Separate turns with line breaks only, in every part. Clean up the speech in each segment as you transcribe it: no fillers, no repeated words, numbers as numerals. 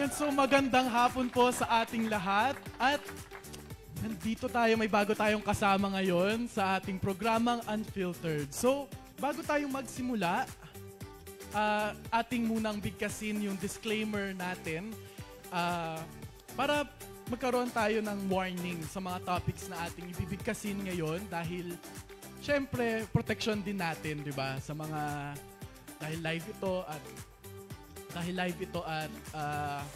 Ayan, so magandang hapon po sa ating lahat at nandito tayo, may bago tayong kasama ngayon sa ating programang Unfiltered. So, bago tayong magsimula, ating munang bigkasin yung disclaimer natin para magkaroon tayo ng warning sa mga topics na ating ibibigkasin ngayon dahil syempre, protection din natin, di ba? Sa mga, dahil live ito at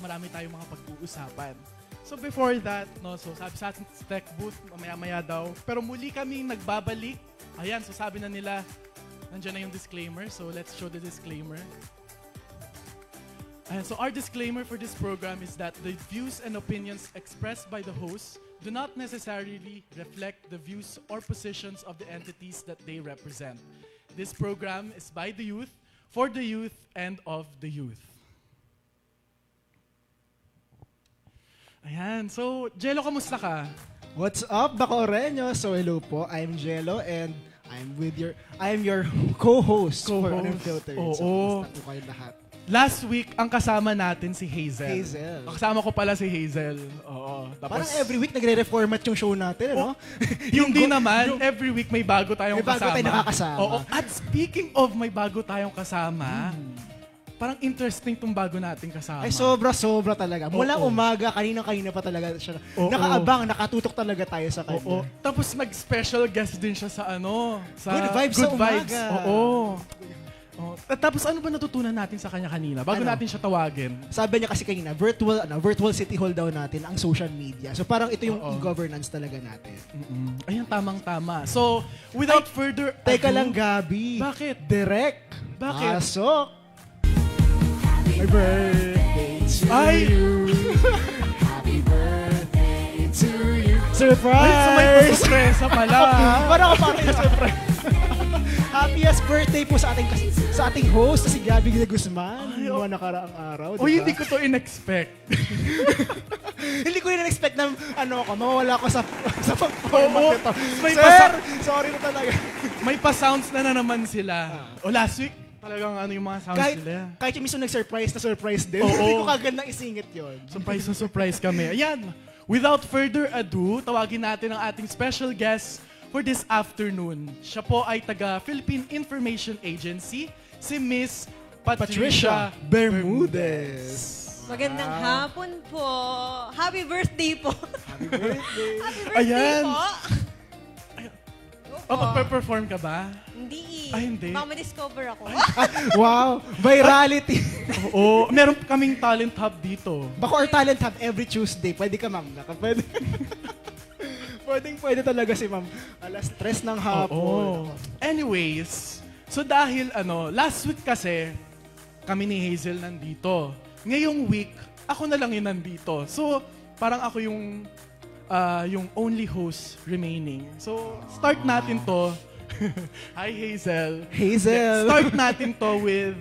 marami tayong mga pag-uusapan. So before that, no, so sabi sa ating tech booth, maya-maya daw, pero muli kami nagbabalik. Ayan, so sabi na nila, nandiyan na yung disclaimer, so let's show the disclaimer. And so our disclaimer for this program is that the views and opinions expressed by the hosts do not necessarily reflect the views or positions of the entities that they represent. This program is by the youth, for the youth, and of the youth. Ayan. So, Jello, kamusta ka?
What's up, Bacoreño? So, hello po. I'm Jello and I'm your co-host for Unfiltered.
Oo.
So, kamusta po kayo lahat?
Last week, ang kasama natin si Hazel.
Hazel.
Ang kasama ko pala si Hazel. Oo. Tapos,
Parang every week nagre-reformat yung show natin, ano?
yung di naman, every week may bago tayong
May bago
kasama.
tayong nakakasama.
Oo. At speaking of may bago tayong kasama, parang interesting tong bago nating kasama.
Ay, sobra-sobra talaga. Mula
Oo.
umaga, kanina-kanina pa talaga siya.
Oo.
Nakaabang, nakatutok talaga tayo sa kanya.
Oo. Tapos nag-special guest din siya sa sa
Good vibes sa umaga.
Oo. Oh. Tapos ano ba natutunan natin sa kanya kanina? Bago
Ano?
natin siya tawagin.
Sabi niya kasi kanina, virtual city hall daw natin ang social media. So parang ito yung
Oo.
e-governance talaga natin.
Ayan, tamang-tama. So, without further ado...
Teka lang, Gabi.
Bakit?
Direct.
Bakit?
Pasok. Happy birthday to
Ay!
you. Happy birthday to you. Surprise!
Ay, so may pasurpresa pala.
Parang ako parang yung surprise. Happiest birthday po sa ating host na si Gabby de Guzman.
Ay,
Mga nakaraang araw,
Uy,
diba?
hindi ko to in-expect.
Hindi ko rin expect na mawawala ko sa
Oo.
format nito.
May
Sir, sorry na talaga.
May pa-sounds na naman sila. O last week, talagang ano yung mga sounds nila.
Kahit yung mismo nag-surprise na surprise din.
Oo.
Hindi ko kagad nang isingit yun.
Surprise na surprise kami. Ayan, without further ado, tawagin natin ang ating special guest for this afternoon. Siya po ay taga Philippine Information Agency, si Miss Patricia
Bermudez.
Magandang hapon po. Happy birthday po.
Happy birthday.
Happy birthday
Ayan.
po.
Oh, magpe-perform ka ba?
Hindi.
Ay, hindi.
Baka ma-discover ako.
Wow, virality.
Oo, meron kaming talent hub dito.
Bacoor Talent Hub every Tuesday. Pwede ka, ma'am. Pwede. Pwede talaga si ma'am. Alas 3 ng hapon.
Oo. Anyways, so dahil last week kasi, kami ni Hazel nandito. Ngayong week, ako na lang yung nandito. So, parang ako yung only host remaining. So, start natin to. Hi, Hazel.
Hazel.
Start natin to with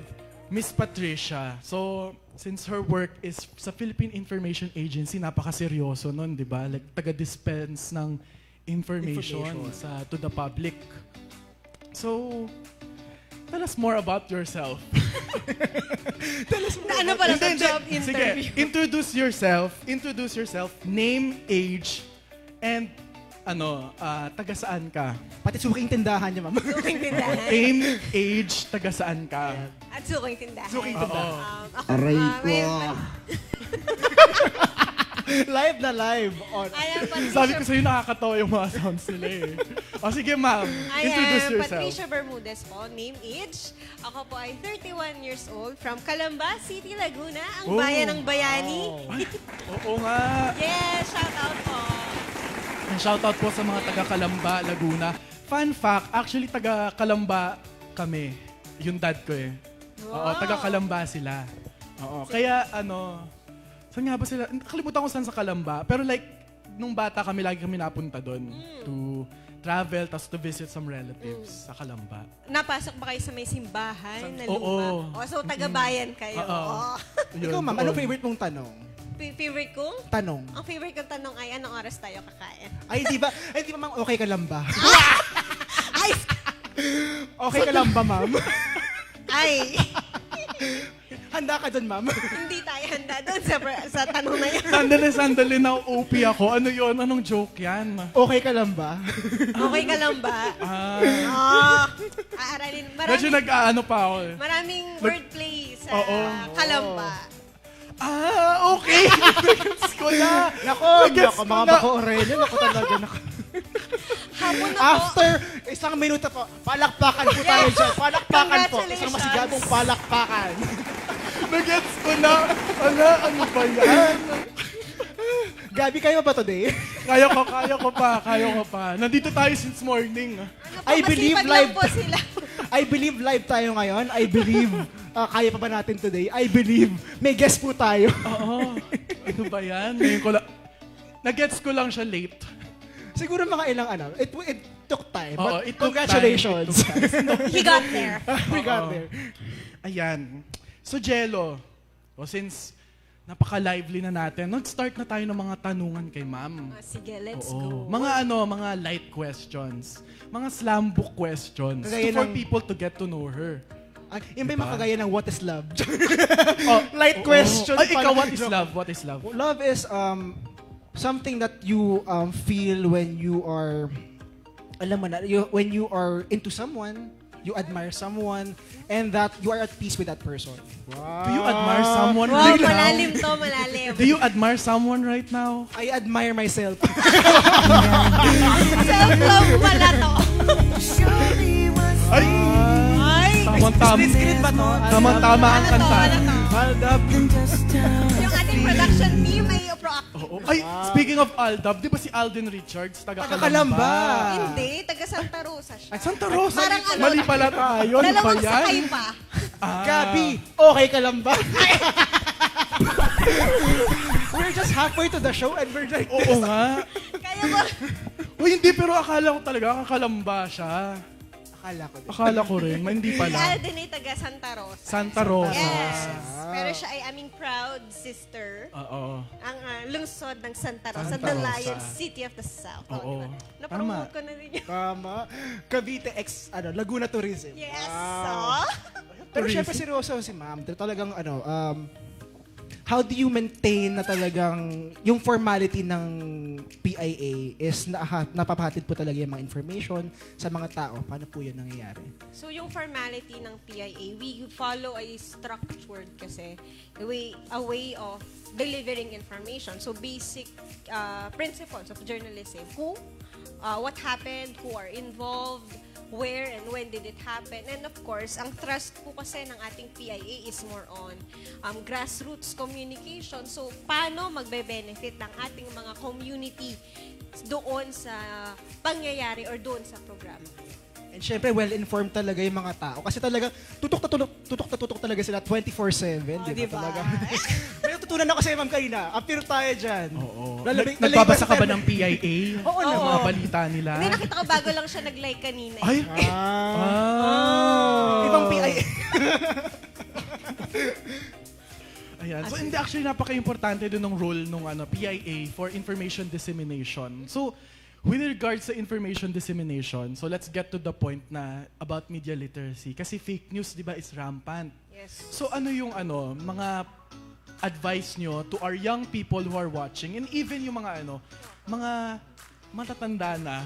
Miss Patricia. So, since her work is sa Philippine Information Agency, napaka-seryoso nun, di ba? Like, taga-dispense ng information. To the public. So, tell us more about yourself.
Na ano pala sa job
Sige,
interview?
introduce yourself, name, age, and taga saan ka?
Pati suking tindahan niya, ma'am.
Suking tindahan.
Name, age, taga saan ka?
At suking tindahan.
Suking tindahan.
Ako,
Aray ko.
ngayon,
Live na live. On.
I am Patricia.
Sabi ko sa'yo, nakakatawa yung mga sounds nila eh. O sige, ma'am.
I
Introduce
am
yourself.
Patricia Bermudez po, name age. Ako po ay 31 years old from Calamba City, Laguna, ang
Oh.
bayan ng Bayani.
Ay, oo nga.
Yes, shout out po.
Shoutout po sa mga taga Calamba, Laguna. Fun fact, actually taga Calamba kami. Yung dad ko eh. Oo,
Wow.
taga Calamba sila. Oo, kaya saan nga ba sila? Nakalimutan ko saan sa Calamba. Pero like, nung bata kami, lagi kami napunta doon. To travel, tas to visit some relatives sa Calamba.
Napasok ba kayo sa may simbahan na
Oo.
luma? O, so taga-bayan kayo.
Oo.
Oh.
Ikaw, ma'am,
doon.
anong favorite mong tanong?
Favorite kong?
Tanong.
Ang favorite kong tanong ay, anong oras tayo kakain?
Ay, di ba ma'am, okay ka lang ba?
Ay!
Okay ka lang ba, ma'am?
Ay!
Handa ka dun, ma'am?
Hindi tayo. ay handa doon sa tanong na yan.
Sandali na OP ako. Ano yon? Anong joke yan?
Okay ka lang ba?
Okay ka lang ba? Aaralin.
Medyo nag-aano pa ako eh.
Maraming wordplay sa
Oo.
kalamba.
Okay. Gets ko na.
Nako, mga bako Aurelio. Nako talaga, nako.
Hapon na po.
After isang minuto po, palakpakan po tayo dyan. Palakpakan po. Isang masigabong palakpakan.
Nag-gets ko na. Ano ba yan?
Gabi, kayo ba today?
Kaya ko pa. Nandito tayo since morning.
I believe
Masipag
live.
lang po sila.
I believe live tayo ngayon. I believe kaya pa ba natin today? I believe may guest po tayo.
Oo. Ano ba yan? Ngayon ko lang. Nag-gets ko lang siya late.
Siguro mga ilang it took time.
Oo,
But
it took
congratulations.
He got there.
We got there.
Ayan. So, Jello, since napaka-lively na natin, nag-start na tayo ng mga tanungan kay ma'am.
Sige, let's
Oo.
go.
Mga light questions. Mga slam book questions.
Kagaya
For
ng-
people to get to know her.
Yung may makagaya ng what is love?
Oh,
Light question.
Ay, ikaw,
pala.
what is love? What is love?
Love is something that you feel when you are, alam mo na, when you are into someone, you admire someone, and that you are at peace with that person.
Do you admire someone
Wow,
right now?
malalim to, malalim.
Do you admire someone right now?
I admire myself.
Self-love pala to.
Ay!
Ay!
Tamang-tama.
Split screen ba to?
Tamang-tama ang
Ano to,
kanta.
ano to?
Aldab.
Yung ating production team ay pro-active.
Oo. Ay, speaking of Aldab, di ba si Alden Richards, taga
Taga
Kalamba?
Kalamba.
Hindi, taga Santa Rosa siya.
Ay, Santa Rosa.
Parang ano,
Mali pala tayo. Ano ba
Dalawang
yan?
sakay pa.
Gabi, okay ka lang ba? We're just halfway to the show and we're like,
Oo nga.
Kaya mo,
Uy, hindi, pero akala ko talaga kakalamba siya.
akala ko din.
Akala ko rin, hindi
si
pala.
Alden ay taga Santa Rosa.
Santa Rosa.
Yes. Pero siya ay aming proud sister.
Oo.
Ang lungsod ng Santa Rosa,
Santa
the
Rosa.
Lion City of the South.
Oo.
Diba?
Tama.
Na-promote ko na rin yun.
Tama. Cavite Laguna Tourism.
Yes.
Wow.
Oh.
Pero
Tourism.
syempre seryoso si ma'am. Talagang how do you maintain na talagang yung formality ng PIA is napapahatid po talaga yung mga information sa mga tao? Paano po yun nangyayari?
So yung formality ng PIA, we follow a structured kasi a way of delivering information. So basic principles of journalism. What happened, who are involved, where and when did it happen. And of course, ang thrust po kasi ng ating PIA is more on grassroots communication. So, paano magbe-benefit ng ating mga community doon sa pangyayari or doon sa programa.
And syempre, well-informed talaga yung mga tao. Kasi talaga, tutok talaga sila 24/7. Di ba talaga? May natutunan ako sa ma'am kanina. Appear tayo dyan.
Oo.
Nagbabasa
Nagbabasa ka ba ng PIA?
Oo
Ng
naman.
mga balita nila?
Hindi, nakita ko bago lang siya nag-like kanina.
Ay!
Ibang PIA.
Ayan. So, hindi actually napaka-importante din ng role ng PIA for information dissemination. So, with regards sa information dissemination, so let's get to the point na about media literacy. Kasi fake news, di ba, is rampant.
Yes.
So, ano yung mga advice nyo to our young people who are watching and even yung mga mga matatanda na.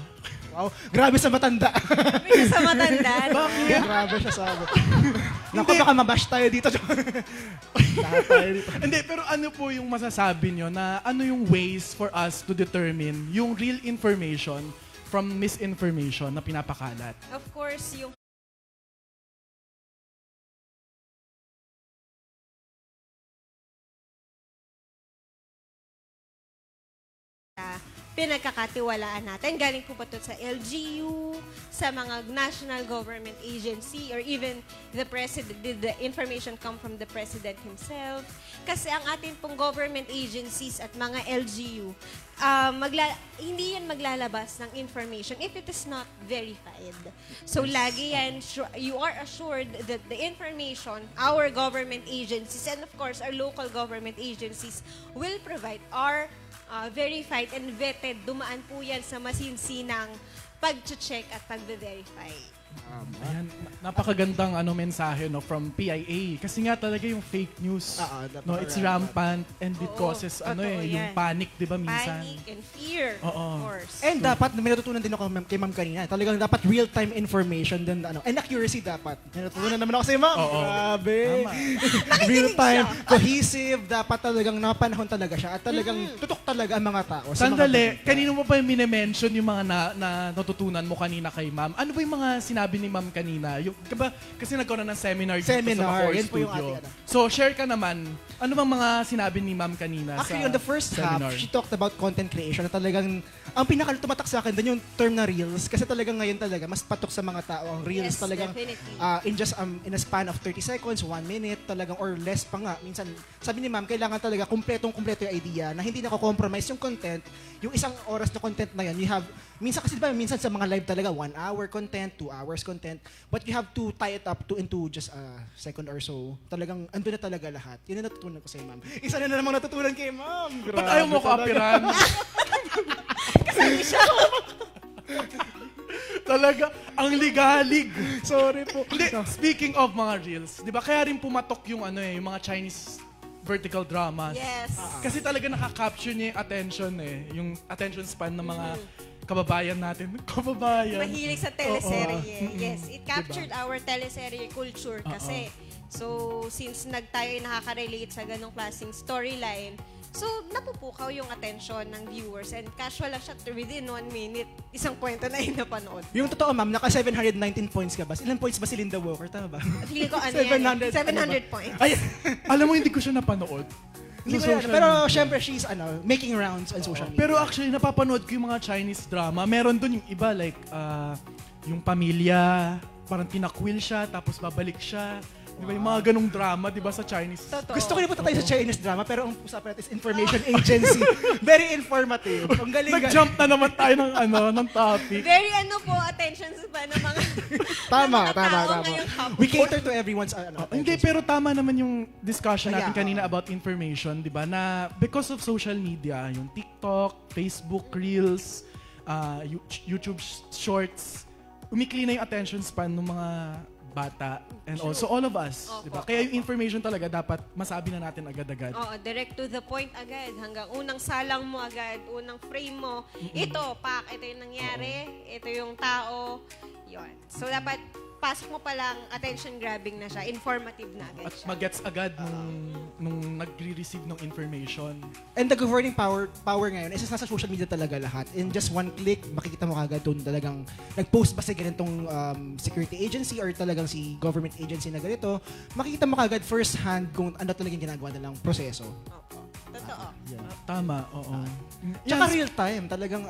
Wow, grabe sa matanda.
May sa matanda.
Grabe siya sa amin. Naku, baka mabash tayo dito. Lahat tayo dito.
Hindi, pero ano po yung masasabi nyo na ano yung ways for us to determine yung real information from misinformation na pinapakalat?
Of course, yung pinagkakatiwalaan natin. Galing po pa ito sa LGU, sa mga national government agency, or even the president. Did the information come from the president himself? Kasi ang atin pong government agencies at mga LGU, hindi yan maglalabas ng information if it is not verified. So lagi yan, you are assured that the information our government agencies and of course our local government agencies will provide are verified and vetted. Dumaan po yan sa masinsinang pag-check at pag-verify.
Ayan, napakagandang mensahe from PIA kasi nga talaga yung fake news it's rampant and it causes
totoo
yung
yan.
panic, 'di ba minsan?
Panic and fear, of course.
And dapat, may natutunan din ako kay ma'am kanina. Talagang dapat real-time information din, and accuracy dapat. May natutunan naman ako sa ma'am.
Oo.
Grabe.
Nakikinig
Real-time,
siya.
cohesive, dapat talagang napanahon talaga siya at talagang tutok talaga ang mga tao. sa mga
Sandali,
balita.
kanino mo pa yung mine-mention yung mga na natutunan mo kanina kay ma'am? Ano ba yung mga sinabi ni ma'am kanina? Yung, diba, kasi nagkaroon ng seminar dito sa
Seminar,
Macoy
yan po yung
Studio.
ating
So, share ka naman. Ano bang mga sinabi ni ma'am kanina
Actually,
sa
on the first
seminar?
half, she talked about content creation na talagang, ang pinaka-tumatak sa akin doon yung term na reels. Kasi talagang ngayon talaga, mas patok sa mga tao ang reels.
Yes,
talagang
definitely.
in just in a span of 30 seconds, 1 minute, talagang or less pa nga. Minsan, sabi ni ma'am, kailangan talaga kumpletong-kumpleto yung idea na hindi nako-compromise yung content. Yung isang oras na content na yun, you have, minsan kasi diba, minsan sa mga live talaga, 1 hour content, 2 hours content, but you have to tie it up into just a second or so. Talagang, andun na talaga lahat. Yun ang natutunan ko sa ma'am. Isa na namang natutunan kay ma'am.
Ba't ayaw mo kaapiran? Talaga, ang ligalig.
Sorry po.
Hindi, speaking of mga reels, di ba kaya rin pumatok yung yung mga Chinese vertical dramas.
Yes.
Kasi talaga nakaka-capture niya yung attention yung attention span ng mga kababayan natin. Kababayan.
Mahilig sa teleserye.
Oo.
Yes, it captured our teleserye culture kasi. So, since tayo ay nakaka-relate sa ganong klaseng storyline, so, napupukaw yung attention ng viewers and casual lang siya within 1 minute. Isang kwento na yung napanood.
Yung totoo, ma'am, naka 719 points ka ba? Ilan points ba si Linda Walker? Tama ba?
Feeling ko
700,
700 points.
Ay,
Alam mo, hindi ko siya napanood.
hindi ko
Sa
yan.
social
Pero
media.
syempre, she's making rounds on social media.
Pero actually, napapanood ko yung mga Chinese drama. Meron dun yung iba, like, yung pamilya, parang tinakwil siya, tapos babalik siya. Di ba? Yung mga ganong drama, di ba, sa Chinese?
Totoo.
Gusto ko rin punta tayo sa Chinese drama, pero ang usapan natin is information agency. Very informative. Ang galing.
Nag-jump na naman tayo ng topic.
Very attention span ng mga
Tama,
ng mga
tama,
tao
tama.
ngayong hapon.
We cater to everyone's
Hindi, pero tama naman yung discussion natin
Kaya,
kanina about information, di ba? Na because of social media, yung TikTok, Facebook, Reels, YouTube Shorts, umikli na yung attention span ng mga bata and also all of us, di ba? Kaya yung information talaga dapat masabi na natin agad-agad.
Oo, direct to the point agad. Hanggang unang salang mo agad, unang frame mo. Ito, ito yung nangyari, ito yung tao. Yun. So, dapat pasok mo pa lang, attention grabbing na siya, informative na agad
At
siya.
magets agad nung nagre-receive ng information.
And the governing power ngayon is nasa social media talaga lahat. In just one click, makikita mo kagad doon talagang nag-post ba si ganitong security agency or talagang si government agency na ganito. Makikita mo kagad first hand kung ano talagang ginagawa nilang proseso.
Opo. Totoo.
Tama, oo.
Tsaka
Yes.
real time, talagang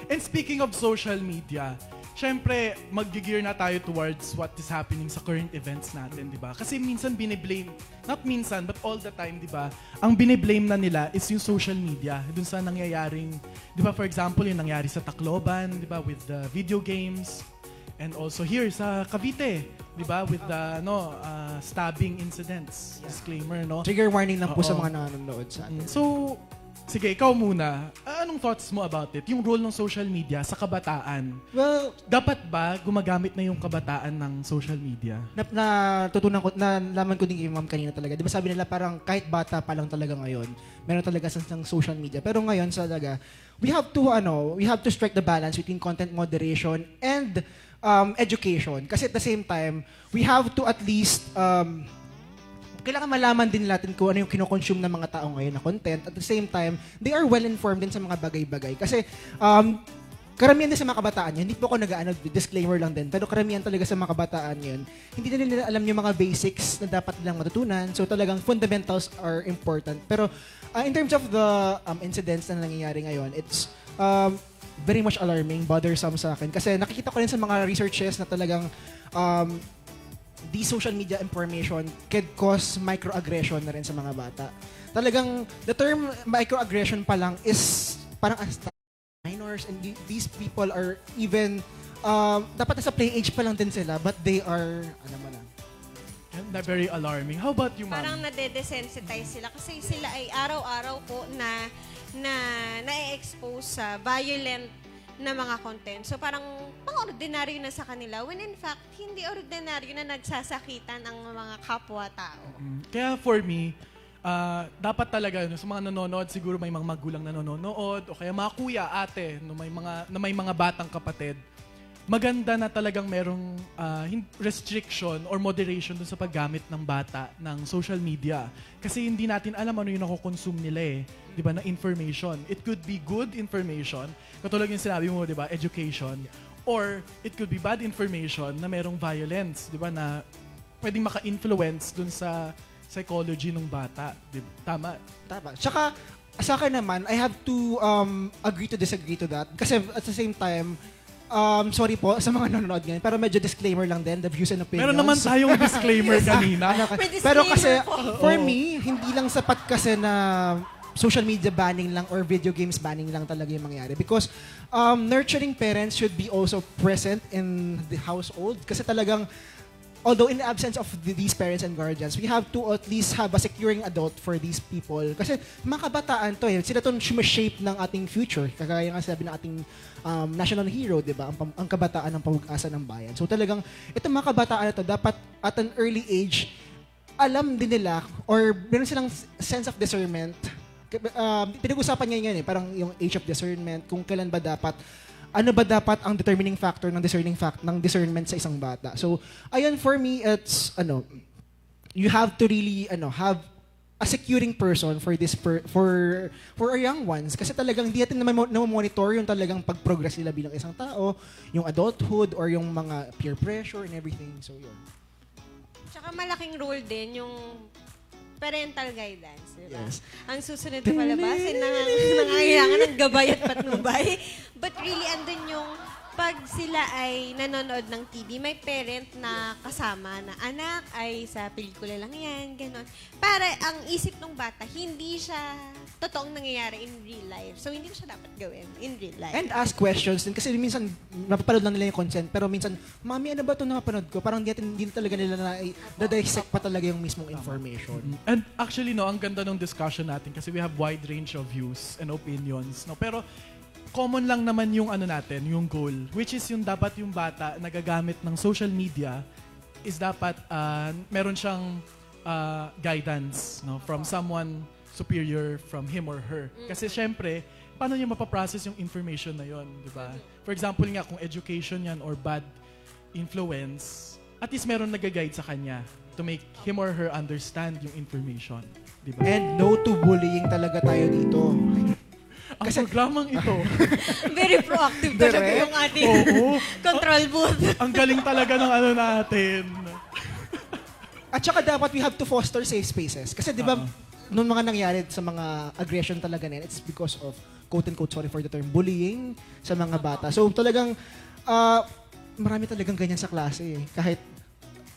And speaking of social media, syempre, mag-gear na tayo towards what is happening sa current events natin, di ba? Kasi minsan biniblame, not minsan, but all the time, di ba? Ang biniblame na nila is yung social media. Dun sa nangyayaring, di ba, for example, yung nangyari sa Tacloban, di ba, with the video games. And also here sa Cavite, di ba, with the stabbing incidents. Disclaimer, no?
trigger warning lang po sa
Oo.
mga nanonood sa atin.
So, sige, ikaw muna. Anong thoughts mo about it? Yung role ng social media sa kabataan.
Well,
Dapat ba gumagamit na yung kabataan ng social media?
nalaman ko din kay ma'am kanina talaga. Di ba sabi nila parang kahit bata pa lang talaga ngayon, meron talaga sa social media. Pero ngayon talaga, we have to strike the balance between content moderation and education. Kasi at the same time, we have to at least kailangan malaman din natin kung ano yung kinoconsume ng mga tao ngayon na content. At the same time, they are well-informed din sa mga bagay-bagay. Kasi karamihan din sa mga kabataan yun, hindi po ako disclaimer lang din, pero karamihan talaga sa mga kabataan yun, hindi na nila alam yung mga basics na dapat nilang matutunan. So talagang fundamentals are important. Pero in terms of the incidents na nangyayari ngayon, it's very much alarming, bothersome sa akin. Kasi nakikita ko rin sa mga researches na talagang these social media information can cause microaggression na rin sa mga bata. Talagang, the term microaggression pa lang is parang as minors and these people are even, dapat nasa play age pa lang din sila, but they are,
Na very alarming. How about you,
Parang
ma'am?
nade-desensitize sila kasi sila ay araw-araw po na na-expose sa violent na mga content. So parang pang-ordinaryo na sa kanila when in fact, hindi ordinaryo na nagsasakitan ang mga kapwa-tao.
Kaya for me, dapat talaga sa mga nanonood, siguro may mga magulang na nanonood o kaya mga kuya, ate, no, may mga batang kapatid. Maganda na talagang merong restriction or moderation dun sa paggamit ng bata ng social media. Kasi hindi natin alam ano yung nakokonsume nila eh. Di ba, na information. It could be good information, katulad yung sinabi mo, di ba, education. Or it could be bad information na merong violence, di ba, na pwedeng maka-influence dun sa psychology ng bata. Di ba? Tama?
Tama. Tsaka, sa akin naman, I have to agree to disagree to that. Kasi at the same time, sorry po sa mga nanonood ngayon, pero medyo disclaimer lang din, the views and opinions.
Meron naman tayong disclaimer kanina.
May
Pero kasi,
disclaimer po.
for me, hindi lang sapat kasi na social media banning lang or video games banning lang talaga yung mangyari. Because nurturing parents should be also present in the household. Kasi talagang, although in the absence of these parents and guardians, we have to at least have a securing adult for these people. Kasi mga kabataan to eh, sila to shape ng ating future. Kagaya nga sabi ng ating national hero, di ba? Ang kabataan ng pag-asa ng bayan. So talagang, itong mga kabataan na to, dapat at an early age, alam din nila or meron silang sense of discernment. Pinag-usapan ngayon eh, parang yung age of discernment, kung kailan ba dapat ano ba dapat ang determining factor ng discernment sa isang bata. So, ayun, for me, it's, you have to really, have a securing person for this, for our young ones. Kasi talagang di natin naman monitor yung talagang pag-progress nila bilang isang tao, yung adulthood, or yung mga peer pressure and everything. So, yun.
Tsaka malaking role din yung parental guidance, di ba?
Yes.
Ang susunod na palabasin na nangangailangan ng gabay at patnubay. But really, andun yung pag sila ay nanonood ng TV, may parent na kasama na anak ay sa pelikula lang yan, gano'n. Para ang isip ng bata, hindi siya totoong nangyayari in real life. So, hindi ko siya dapat gawin in real life.
And ask questions din. Kasi minsan, napapanood lang nila yung content. Pero minsan, Mami, ano ba ito napanood ko? Parang hindi talaga nila na-dissect pa talaga yung mismong information.
And actually, no, ang ganda ng discussion natin kasi we have wide range of views and opinions. No? Pero common lang naman yung natin, yung goal, which is yung dapat yung bata nagagamit ng social media is dapat meron siyang guidance, no, from someone superior from him or her. Kasi syempre, paano niya mapaprocess yung information na yon, di ba? For example nga, kung education yan or bad influence, at least meron nag-guide sa kanya to make him or her understand yung information, di ba?
And no to bullying talaga tayo dito.
Ang programang ito,
Very proactive talaga
Direct?
yung ating
oo,
control booth.
ang galing talaga ng natin.
At saka dapat we have to foster safe spaces. Kasi di ba, nung mga nangyari sa mga aggression talaga na yan, it's because of, quote-unquote, sorry for the term, bullying sa mga bata. So talagang, marami talagang ganyan sa klase eh. Kahit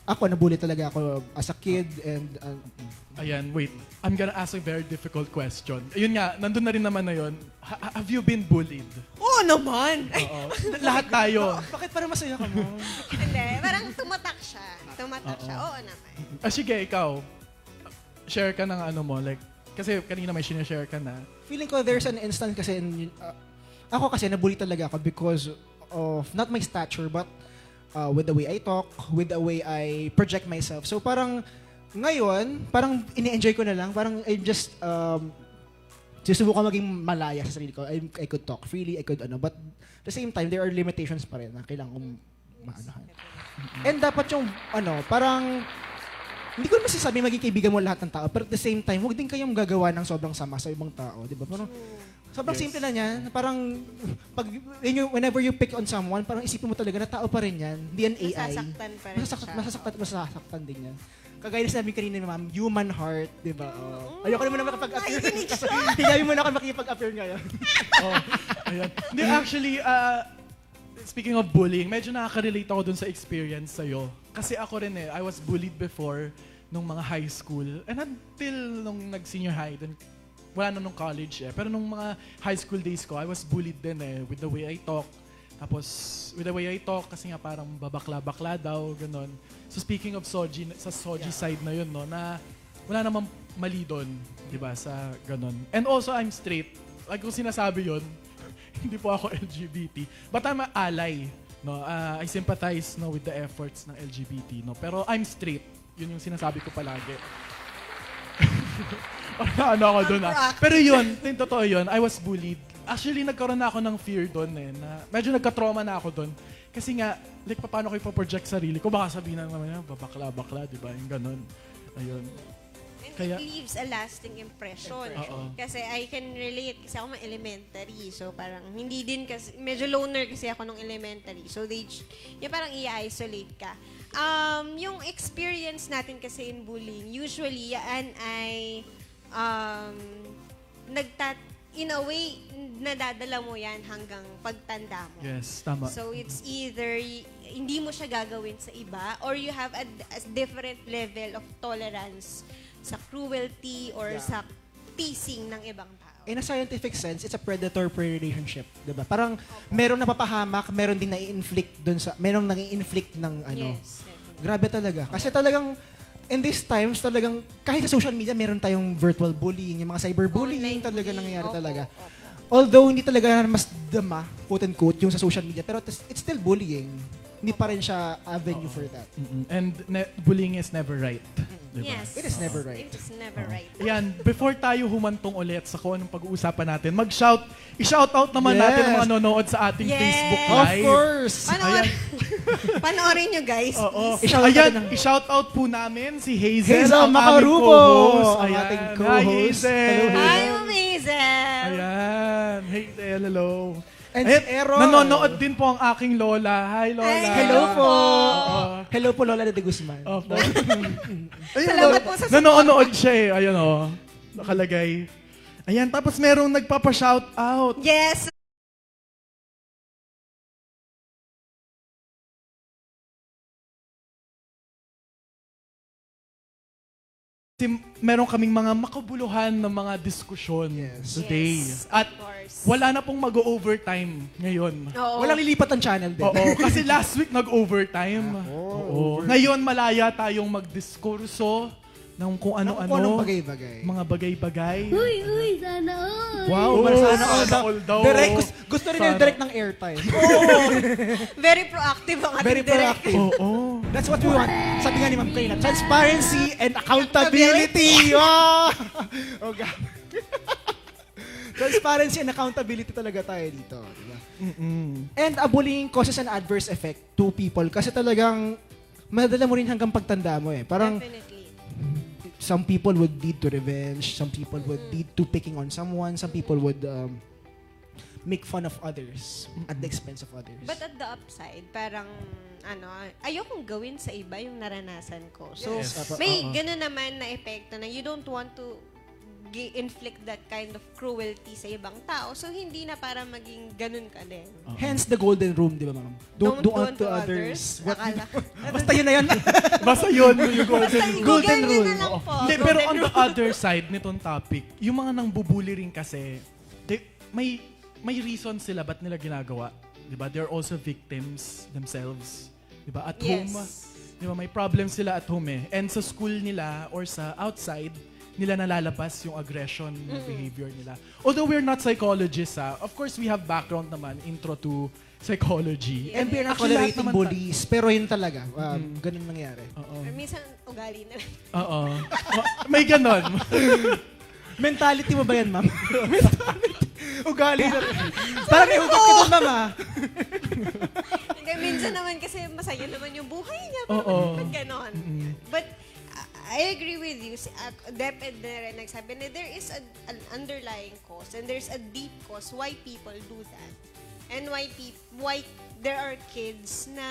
ako, nabully talaga ako as a kid and
Ayan, wait. I'm gonna ask a very difficult question. Ayun nga, nandun na rin naman na yun. Have you been bullied?
Oo naman!
Oo. Lahat tayo.
bakit parang masaya ka mo?
Hindi, parang tumatak siya. Tumatak siya. Oo naman.
Sige, ikaw. Share ka ng mo, like, kasi kanina may sinashare ka na.
Feeling ko there's an instant kasi, ako kasi nabully talaga ako because of not my stature but with the way I talk, with the way I project myself. So parang ngayon, parang ini-enjoy ko na lang. Parang I just susubukan maging malaya sa sarili ko. I could talk freely, I could but at the same time, there are limitations pa rin na kailangan kong maanohan. And dapat yung, parang, hindi ko naman masasabi maging kaibigan mo lahat ng tao, pero at the same time, huwag din kayong gagawa ng sobrang sama sa ibang tao, di ba? Parang, sobrang simple na niyan. Parang, whenever you pick on someone, parang isipin mo talaga na tao pa rin yan. Hindi yan AI.
Masasaktan pa rin siya.
Masasaktan din yan. Kagaya na sinabi kanina ni Ma'am, human heart, di ba? Ayoko naman makapag-appear. Hindi mo na ako makipag-appear ngayon.
Ayan. Hindi, actually, speaking of bullying, medyo nakaka-relate ako dun sa experience sa'yo. Kasi ako rin I was bullied before nung mga high school. And until nung nag-senior high, then wala na nung college Pero nung mga high school days ko, I was bullied din with the way I talk. Tapos, with the way I talk, kasi nga parang babakla-bakla daw, gano'n. So speaking of Soji, sa Soji side na yun, no, na wala namang mali doon, di ba, sa gano'n. And also, I'm straight. Like kung sinasabi yun, hindi po ako LGBT. But I'm an ally. No? I sympathize no, with the efforts ng LGBT. No? Pero I'm straight. Yun yung sinasabi ko palagi. Ano ako doon Pero yun, yung totoo yun, I was bullied. Actually, nagkaroon na ako ng fear doon eh. Na, medyo nagka-trauma na ako doon. Kasi nga, like, paano ko ipoproject sarili ko? Baka sabihin na naman, babakla-bakla, di ba? Yung ganun. Ayun.
And
Kaya-
it leaves a lasting impression.
Oo.
Kasi I can relate kasi ako mga elementary. So parang hindi din kasi, medyo loner kasi ako nung elementary. So yung parang i-isolate ka. Yung experience natin kasi in bullying, usually yan ay in a way, nadadala mo yan hanggang pagtanda mo.
Yes, tama.
So it's either hindi mo siya gagawin sa iba or you have a different level of tolerance sa cruelty or sa teasing ng ibang tao.
In a scientific sense, it's a predator-prey relationship, 'di ba? Parang merong napapahamak, meron din nai-inflict doon sa merong nang-i-inflict ng ano.
Yes. definitely.
Grabe talaga. Kasi talagang in these times talagang kahit sa social media meron tayong virtual bullying, yung mga cyberbullying
Online
talaga
bullying.
nangyayari
Opo,
talaga.
opo.
Although hindi talaga mas dama, quote unquote, yung sa social media, pero it's still bullying. Hindi pa rin siya avenue for that.
And bullying is never right. Diba?
Yes.
It is never right.
It is never right.
Ayan, before tayo humantong ulit sa kung anong pag-uusapan natin, i-shout out naman
Yes.
natin ang mga nanonood sa ating
Yes.
Facebook
Of
Live.
course!
Panoorin nyo, guys.
Oo.
I-shout out
Ayan,
natin ang-
i-shout out po namin si Hazel,
Hazel
ang aming
Macarupo,
co-host.
ang
Ayan.
ating
Hi,
co-host.
Hazel.
Hello,
Hi, amazing.
Ayan. Hazel, hello.
And
Ayan,
si Aaron.
nanonood din po ang aking lola. Hi, lola.
Ay,
Hello po.
Oo.
Hello po, Lola de Guzman.
Opo.
Salamat po sa support.
Nanonood siya eh. Ayan o. Nakalagay. Ayan, tapos merong nagpapa-shout out.
Yes.
Meron kaming mga makabuluhan na mga diskusyon today.
Yes,
At
of course.
wala na pong mag-overtime ngayon.
Oo.
Walang lilipat ang channel din.
Oo, kasi last week nag-overtime. Oo. Ngayon malaya tayong magdiskurso ng kung
Kung
ano-ano.
anong bagay-bagay.
Mga bagay-bagay.
Uy, sana all.
Wow,
Oo,
sana
sana all daw.
Direct, gusto rin
Sana.
yung direct ng airtime.
Very proactive ang ating
Very
direct.
proactive.
Oo.
That's what we want. Sabi nga ni Ma'am Kayla, transparency and accountability. Oh, oh God. Transparency and accountability talaga tayo dito. Diba? And bullying causes an adverse effect to people kasi talagang madala mo rin hanggang pagtanda mo eh. Parang
Definitely.
some people would lead to revenge, some people would lead to picking on someone, some people would make fun of others at the expense of others.
But at the upside, parang ayokong gawin sa iba yung naranasan ko. So,
Yes.
may gano'n naman na epekto na you don't want to inflict that kind of cruelty sa ibang tao. So, hindi na para maging ganun ka din.
Hence the golden room, di ba ma'am? Don't do unto others. What, basta yun na yan.
Basta yun yung golden
Basta
rule.
Golden
i-google nyo
rule.
na lang po.
Hindi, pero
Golden
on the
rule.
other side nitong topic, yung mga nang bubuli rin kasi, may reason sila ba't nila ginagawa. Diba? They're also victims themselves. Diba? At home, diba? May problem sila at home eh. And sa school nila or sa outside, nila nalalabas yung aggression, yung behavior nila. Although we're not psychologists, of course we have background naman, intro to psychology.
And we're not
actually, lahat
tolerating
naman
bullies. Pero yun talaga. Ganun nangyari.
Oo.
Or minsan, ugali na lang.
Oo. May ganon.
Mentality mo ba yan, ma'am? Ugali na rin. Parang may ugat ka doon, ma'am, ah.
Hindi, minsan naman kasi masaya naman yung buhay niya.
Oo.
Ba't ganon? But, I agree with you. Depende na rin nagsabi na there is an underlying cause and there's a deep cause why people do that. And why there are kids na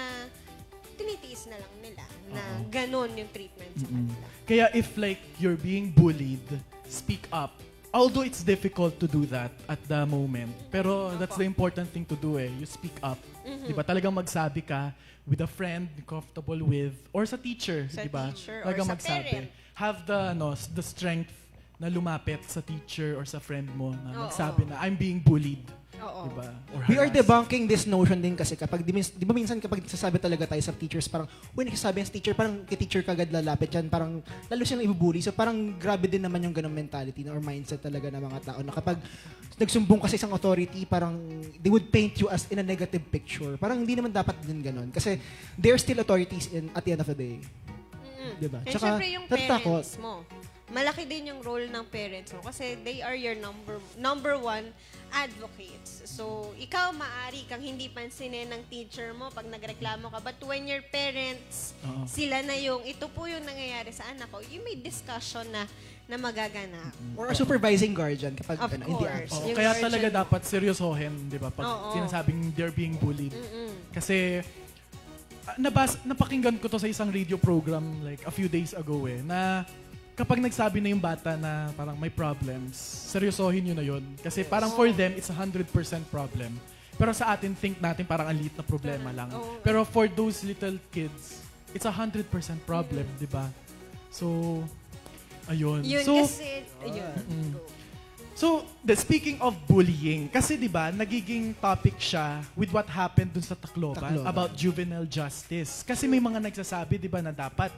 tinitiis na lang nila na ganon yung treatment sa kanila.
Kaya if like you're being bullied, speak up. Although it's difficult to do that at the moment, pero that's the important thing to do eh. You speak up. Diba? Talagang magsabi ka with a friend you're comfortable with or sa teacher,
Sa
diba?
teacher or
Talagang
sa
magsabi.
parent.
Have the strength na lumapit sa teacher or sa friend mo na
Oo.
magsabi na I'm being bullied.
Oo.
Diba? Or
We are
harass.
debunking this notion din kasi kapag, di ba minsan kapag sasabi talaga tayo sa teachers, parang, when nagsasabi sa teacher, parang kay teacher kagad lalapit yan, parang lalo silang ibubuli. So parang grabe din naman yung ganong mentality or mindset talaga ng mga tao na kapag nagsumbong kasi isang authority, parang they would paint you as in a negative picture. Parang hindi naman dapat din ganon. Kasi they're still authorities at the end of the day. Diba?
And
Tsaka,
syempre yung
natatakot.
parents mo. Malaki din yung role ng parents mo kasi they are your number one advocates. So, ikaw maaari kang hindi pansinin ng teacher mo pag nagreklamo ka. But when your parents,
Oo.
sila na yung, ito po yung nangyayari sa anak ko, you may discussion na magaganap.
Or a supervising guardian kapag
Of
hindi
course.
Oo,
Yung
kaya
guardian
talaga
mo.
dapat seryosohin, di ba? Pag
Oo.
sinasabing they're being bullied. Kasi, napakinggan ko to sa isang radio program like a few days ago na kapag nagsabi na yung bata na parang may problems, seryosohin nyo na yun. Kasi parang for them, it's 100% problem. Pero sa atin, think natin parang ang liit na problema lang. Pero for those little kids, it's 100% problem, di ba? So, ayun.
Yun
So,
kasi, ayun. Go.
So, speaking of bullying, kasi 'di ba, nagiging topic siya with what happened dun sa Tacloban
Tacloban.
about juvenile justice. Kasi may mga nagsasabi 'di ba na dapat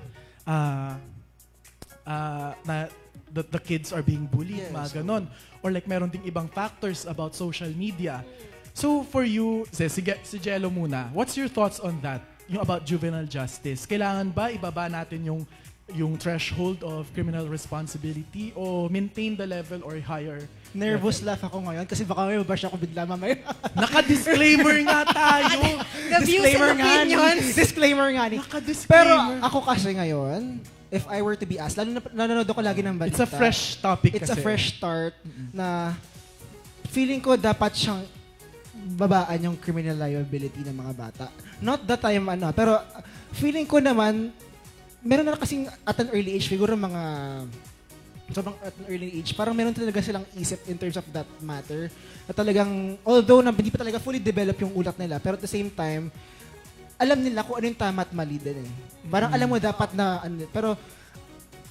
na the kids are being bullied,
Yes.
mga ganon. Or like meron ding ibang factors about social media. So for you, si Jello muna, what's your thoughts on that? Yung about juvenile justice. Kailangan ba ibaba natin yung threshold of criminal responsibility o maintain the level or higher?
Nervous laugh ako ngayon kasi baka may babash ako bigla mamaya.
Naka-disclaimer nga tayo.
The views and opinions.
Disclaimer nga ni.
Naka-disclaimer.
Pero ako kasi ngayon, if I were to be asked, lalo na nanonood ako lagi ng balita.
It's a fresh topic
It's
kasi.
a fresh start na feeling ko dapat siyang babaan yung criminal liability ng mga bata. Not that time pero feeling ko naman meron na kasing at an early age, siguro mga sobrang at an early age, parang meron talaga silang isip in terms of that matter. Na talagang, although na hindi pa talaga fully develop yung utak nila, pero at the same time, alam nila kung ano yung tama at mali din eh. Parang alam mo dapat na, pero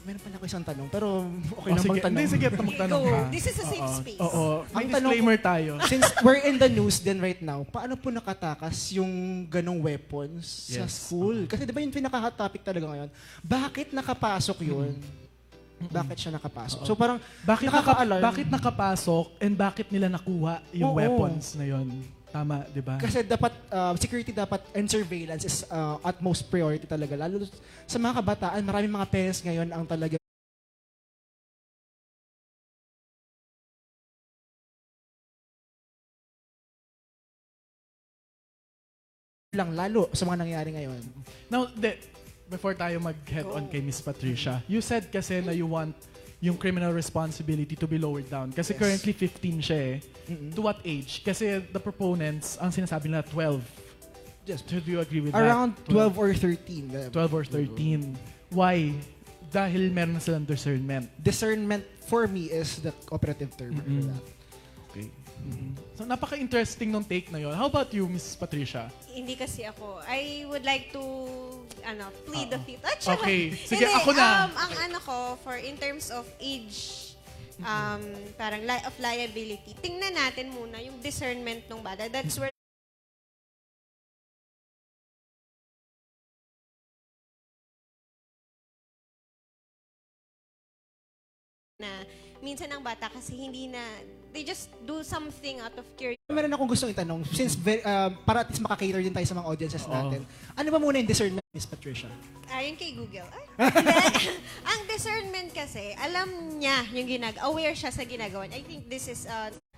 meron pa na ako isang tanong, pero okay lang bang tanong?
Hindi, sige, magtanong
Go.
ka.
This is a safe space.
Oo. May
Ang tanong
disclaimer tayo.
Since we're in the news then right now, paano po nakatakas yung ganong weapons sa
Yes.
school? Kasi di ba yung pinaka-hot topic talaga ngayon? Bakit nakapasok yun? Bakit siya nakapasok? So parang nakaka-alarm.
Bakit nakapasok and bakit nila nakuha yung
Oo.
weapons na yun? Tama, di ba?
Kasi dapat, security dapat and surveillance is utmost priority talaga. Lalo sa mga kabataan, maraming mga parents ngayon ang talaga lang lalo sa mga nangyayari ngayon.
Now, before tayo mag-head on kay Miss Patricia, you said kasi na you want yung criminal responsibility to be lowered down. Kasi
Yes.
currently 15 siya eh. To what age? Kasi the proponents, ang sinasabi nila 12.
Just
Do you agree with
around
that?
12 or 13.
12 or 13. Why? Dahil meron na silang discernment.
Discernment for me is the operative term for that.
Okay. So, napaka-interesting nung take na yon. How about you, Miss Patricia?
Hindi kasi ako. I would like to plead the fifth.
Okay. Sige,
Hindi,
ako na.
Ang ko, for in terms of age, parang of liability, tingnan natin muna yung discernment ng bata. That's where na minsan ang bata kasi hindi na, they just do something out of curiosity.
Meron akong gustong itanong, since para at least makakater din tayo sa mga audiences
Oo.
natin. Ano ba muna yung discernment, Miss Patricia?
Ayon kay Google. Ay, hindi. Ang discernment kasi, alam niya yung aware siya sa ginagawa niya. I think this is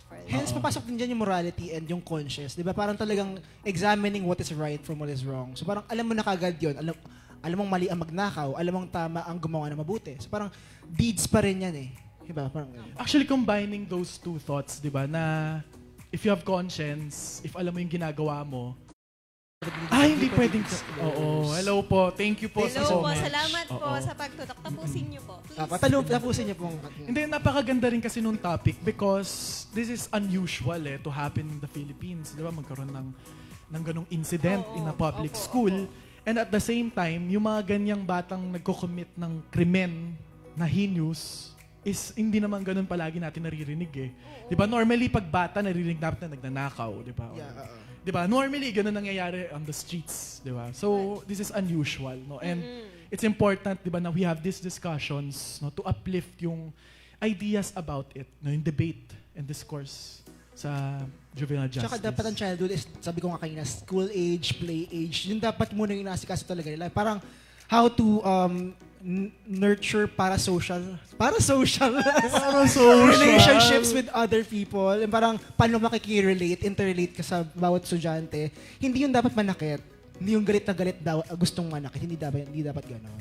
for
Hence, papasok din dyan yung morality and yung conscience. Di ba? Parang talagang examining what is right from what is wrong. So parang alam mo na kagad yun. Alam mong mali ang magnakaw. Alam mong tama ang gumawa ng mabuti. So parang deeds pa rin yan eh. Diba? Parang,
Actually, combining those two thoughts, di ba, na if you have conscience, if alam mo yung ginagawa mo, hindi pwedeng. Oo. Hello po. Thank you po sa
Hello po,
comment.
salamat po
Oo.
sa pagtutok. Tapusin niyo po. Please.
tapusin niyo pong...
Hindi, napakaganda rin kasi nung topic because this is unusual to happen in the Philippines. Di ba? Magkaroon ng ganong incident in a public school. And at the same time, yung mga ganyang batang nagko-commit ng krimen na heinous, is hindi naman ganun palagi natin naririnig eh. 'Di ba? Normally pag bata naririnig natin na nagnanakaw, 'di ba?
Yeah, oo.
'Di ba? Normally ganun nangyayari on the streets, 'di ba? So this is unusual, no? And it's important, 'di ba, na we have these discussions, no, to uplift yung ideas about it, no, yung debate and discourse sa juvenile justice.
Tsaka dapat ang childhood is, sabi ko nga kanina, school age, play age, yun dapat muna yung inasikaso talaga nila. Parang how to nurture parasocial relationships with other people. Yung parang paano makikirelate, interrelate ka sa bawat estudyante. Hindi yun dapat manakit. Hindi yung galit na galit daw, gustong manakit. Hindi dapat gano'n.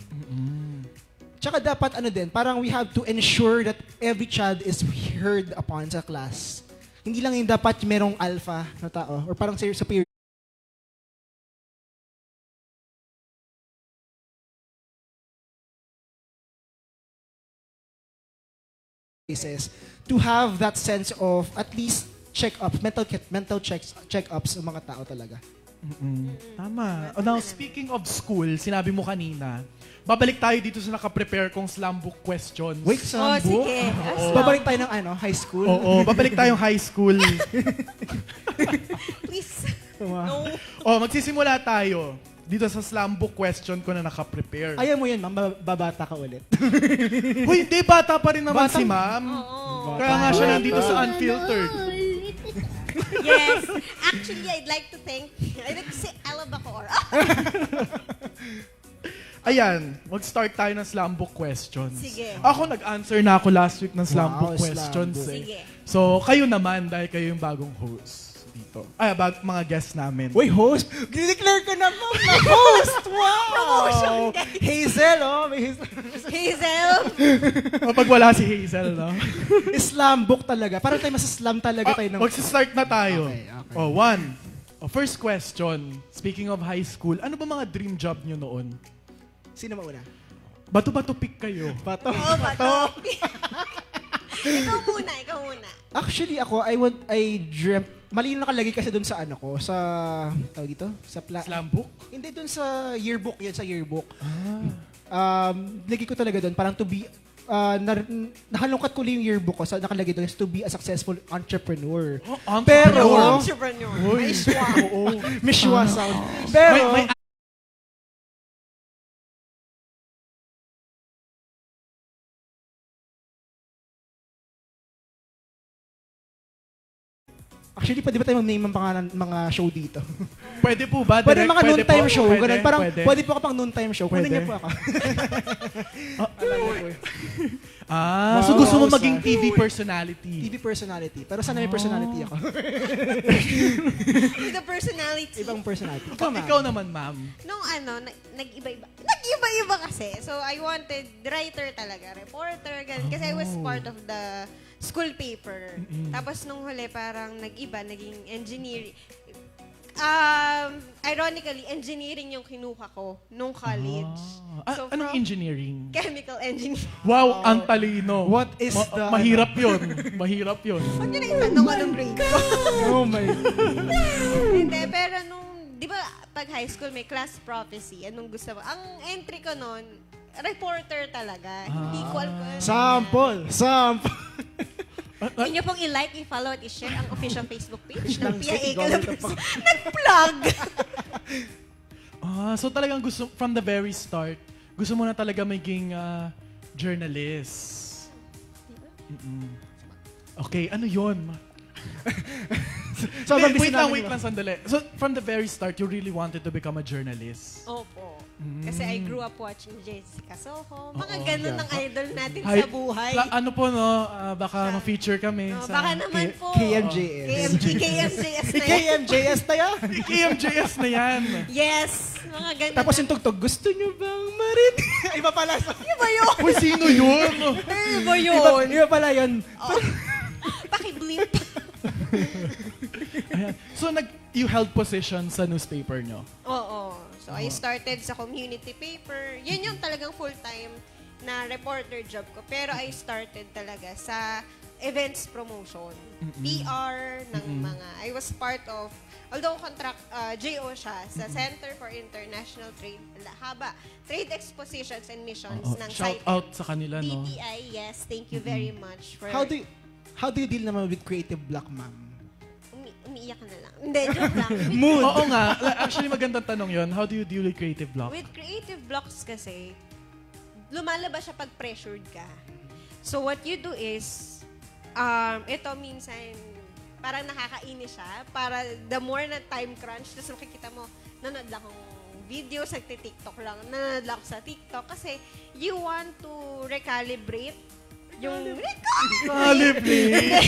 Tsaka dapat parang we have to ensure that every child is heard upon sa class. Hindi lang yung dapat merong alpha na tao or parang superior cases to have that sense of at least mental check-ups ng mga tao talaga.
Tama. Now, speaking of school, sinabi mo kanina, babalik tayo dito sa nakaprepare kong slam book questions.
Wait, sa book?
sige.
Babalik tayo ng high school.
Oo, babalik tayong high school.
Please.
Wow.
Oh, magsisimula tayo dito sa slam book question ko na nakaprepare.
Ayaw mo yan, ma'am. Babata ka ulit.
Uy, di bata pa rin naman
Bata-
si ma'am.
Oo.
Kaya nga siya nandito sa
Sana
Unfiltered.
all.
Yes. Actually, I'd like to say Alabacor.
Ayan, mag-start tayo ng slam book questions.
Sige.
Ako nag-answer na ako last week ng slam
Wow,
book
slam
questions.
book.
Eh.
Sige.
So, kayo naman, dahil kayo yung bagong host dito. Ay, mga guests namin.
Uy, host! Declare ka na, ma'am, na host! Wow!
Promotion, guys.
Hazel, oh. May
Hazel.
Kapag wala si Hazel, no?
Islam book talaga. Parang tayo masaslam talaga tayo ng...
Mag-start na tayo.
Okay, okay.
Oh, one. Oh, first question. Speaking of high school, ano ba mga dream job nyo noon?
Sino mauna?
Bato-bato pick kayo.
Bato.
Oo, bato. ikaw muna.
Actually, I dreamt, mali na nakalagay kasi dun sa tawag dito?
Slam book?
Hindi dun sa yearbook, yun sa yearbook.
Ah.
Lagay ko talaga dun, parang to be, nakalungkat ko lang yung yearbook ko, nakalagay dun is to be a successful entrepreneur.
Oh,
Pero,
Entrepreneur.
Uy, oo.
Mishwa sound. Pero,
May
actually, pwede ba tayo mag-name ng pangalan mga show dito?
pwede po ba?
Pwede
Direct?
mga noontime
po?
show. Ganun. Parang,
pwede.
pwede po ka pang noontime show. Kunin
Pwede.
niyo po ako. Alam niyo po.
So
Wow,
gusto mo
wow,
maging
sir.
TV personality.
TV personality. Pero sana may personality ako.
With the personality.
Ibang personality.
Ikaw,
ma'am.
ikaw naman, ma'am.
Nung nag-iba-iba. Nag-iba-iba kasi. So, I wanted writer talaga. Reporter, ganun. Kasi I was part of the school paper. Tapos nung huli, parang nag-iba, naging engineering. Ironically, engineering yung kinuha ko nung college. So,
Anong
from
engineering?
chemical engineering.
Wow, ang talino.
What is the...
Mahirap yun. Mahirap yun.
Huwag nyo na itanong anong grade ko.
Oh my...
Hindi, pero nung, di ba, pag high school may class prophecy, anong gusto mo? Ang entry ko noon, reporter talaga. Hindi ko alam kung ano.
Sample!
Hindi nyo pong i-like, i-follow at i-share ang official Facebook page ng
Ng
PIA
City
Calabas.
Government
Nag-plug!
So talagang gusto, from the very start, gusto mo na talaga maging journalist. Okay, ano yun?
So,
Wait lang, sandali. So, from the very start, you really wanted to become a journalist?
Opo. Kasi I grew up watching Jessica Soho. Mga
Oo,
ganun
yeah.
ang idol natin
Hi-
sa buhay.
Ano po, no? Baka ma-feature kami
No,
sa...
baka naman po.
KMJS.
KMJS na yan.
KMJS tayo.
KMJS na yan.
Yes. Mga ganun.
Tapos yung tugtog, gusto nyo bang marinig? Iba pala.
Iba yun.
Uy, sino yun?
Iba yun.
Iba pala yun.
Paki-blip.
Ayan. So, you held position sa newspaper nyo?
Oo. So, I started sa community paper. Yun yung talagang full-time na reporter job ko. Pero I started talaga sa events promotion. PR ng mga, I was part of, although contract, JO siya, sa Center for International Trade, Trade Expositions and Missions ng
Shout
site.
out sa kanila, no?
DTI, yes, thank you very much for...
How do you deal naman with creative block, ma'am?
Umiiyak ka na lang. Hindi, joke lang.
Oo nga. Actually, magandang tanong yon. How do you deal with creative block?
With creative blocks kasi, lumalabas siya pag pressured ka. So what you do is, ito minsan, parang nakakainis siya. Para the more na time crunch, tapos makikita mo, nanood lang akong videos, nagti-TikTok lang, nanood lang ako sa TikTok. Kasi you want to recalibrate yung...
Calibrate!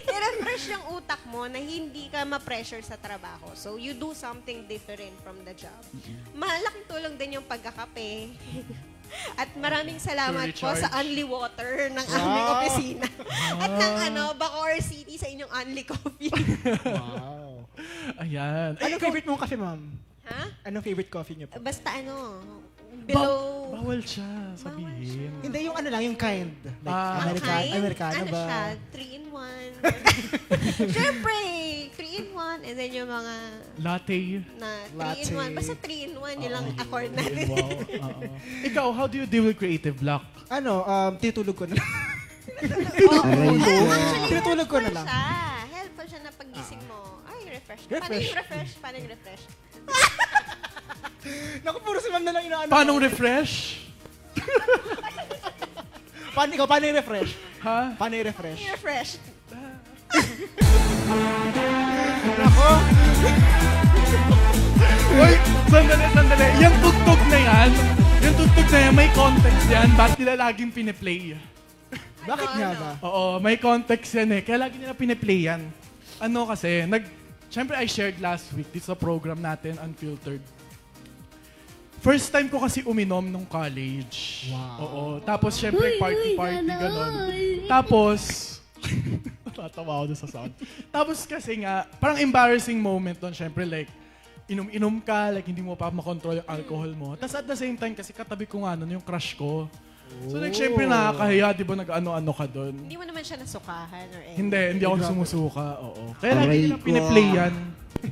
I-refresh yung utak mo na hindi ka ma-pressure sa trabaho. So, you do something different from the job. Malaking tulong din yung pagkakape. At maraming salamat
To
po sa
recharge.
Unli Water ng aming opisina. At ng Bacoor City sa inyong Unli Coffee.
Wow.
Ayan.
Anong favorite mong kape, ma'am?
Ha?
Anong favorite coffee niyo po?
Basta below...
Bawal siya sabihin.
Hindi, yung ano lang, yung kind. Like,
Kind?
Americano
Ano
ba?
siya? 3-in-1. Siyempre, 3-in-1. And then yung mga
Latte.
na
Latte.
3-in-1. Basta 3-in-1, yun lang accord natin.
Wow. Oo. Ikaw, how do you deal with creative block?
Ano, tinutulog ko na lang.
Actually,
Tinutulog ko na
helpful
lang.
siya. Helpful siya na paggising mo. Ay, refresh. Paano
Refresh.
yung refresh? Paano yung refresh?
Naku, puro si ma'am na lang inaano.
Paano refresh?
Paano yung refresh?
Ha?
Paano yung refresh?
Yung refresh.
Uy, sandali. Yung tugtog na yan, may context yan. Ba't nila laging piniplay?
Bakit nga ba?
Oo, may context yan eh. Kaya lagi nila piniplay yan. Ano kasi, Siyempre, I shared last week dito sa program natin, Unfiltered. First time ko kasi uminom nung college.
Wow.
Oo. Tapos, syempre,
Uy,
party-party,
sana
ganon.
all.
Tapos, natatawa ako doon sa sound. Tapos kasi nga, parang embarrassing moment doon. Syempre, like, inom-inom ka, like, hindi mo pa makontrol yung alcohol mo. Tapos at the same time, kasi katabi ko nga nun, yung crush ko. So, like, syempre, nakakahiya, di ba, nag-ano-ano ka doon.
Hindi mo naman siya nasukahan or anything.
Hindi ako sumusuka, oo. Kaya lagi nila piniplay yan.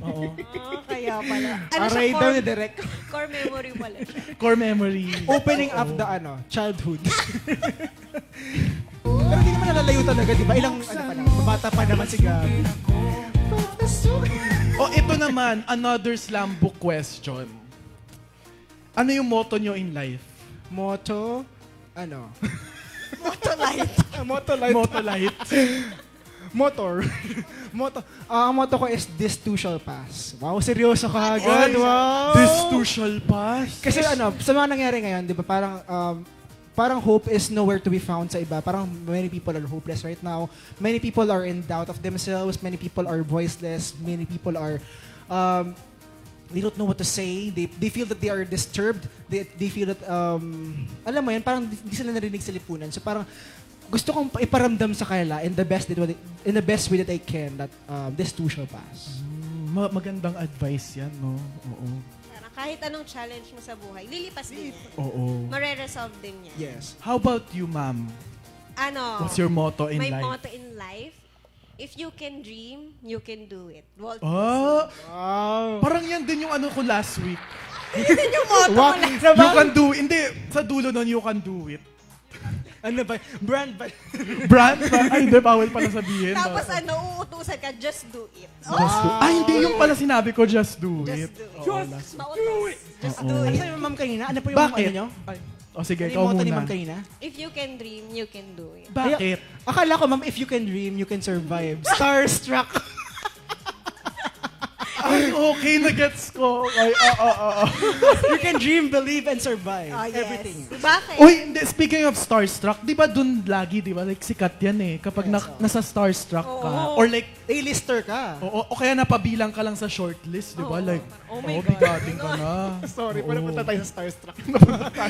Oo.
Oh, kaya pala. Ano
Aray
siya,
daw ni Direk.
core memory pala siya.
Core memory.
Opening up the childhood. Pero hindi naman nalalayo talaga, di ba? Ilang, ano pa naman, bata pa naman si Gabi.
O, ito naman, another slam book question. Ano yung motto nyo in life?
Motto,
Motolight.
Motolight.
Motolight.
Motor. Ang motto ko is, this too shall pass. Wow, seryoso ka agad.
Oy,
Wow.
This too shall pass.
Kasi sa mga nangyari ngayon, di ba, parang hope is nowhere to be found sa iba. Parang many people are hopeless right now. Many people are in doubt of themselves. Many people are voiceless. Many people are, they don't know what to say. They feel that they are disturbed. They feel that, alam mo yan, parang hindi sila narinig sa lipunan. So parang, gusto kong iparamdam sa kanila in the best way that I can that this too shall pass.
Magandang advice yan, no? Oo.
Parang kahit anong challenge mo sa buhay, lilipas din yan.
Oo.
Mare-resolve din yan.
Yes.
How about you, ma'am? What's your motto in
My
life?
motto in life, if you can dream, you can do it. Walt
Ah,
Wow.
parang yan din yung ano ko last week.
Disney. Yung motto ko lang.
You can do it. Hindi, sa dulo nun, you can do it.
Ano ba? Brand ba?
Brand ba? Ay, hindi, bawal pala sabihin.
Tapos uutusan ka, just do it.
Just do. Ay, hindi yung pala sinabi ko, just do it.
Just do it.
Oo, last-
Just
Oo.
do
Ano
it.
sabi mo, ma'am, kanina? Ano po yung
Bakit?
ano nyo?
Ay, sige,
Ano
ikaw
yung motto ni
muna.
ma'am kanina?
If you can dream, you can do it.
Bakit?
Akala ko, ma'am, if you can dream, you can survive. Starstruck.
Ay, okay, na-gets ko. Ay,
You can dream, believe, and survive.
Oh, yes.
Everything.
Bakit?
Uy, hindi, speaking of starstruck, di ba dun lagi, di ba, like sikat yan eh, kapag nasa starstruck ka,
Oo.
or like,
A-lister ka.
o kaya napabilang ka lang sa shortlist, di ba,
Oo.
like,
Oh my God.
bigating ka na.
Sorry,
Oo.
punta tayo sa Starstruck.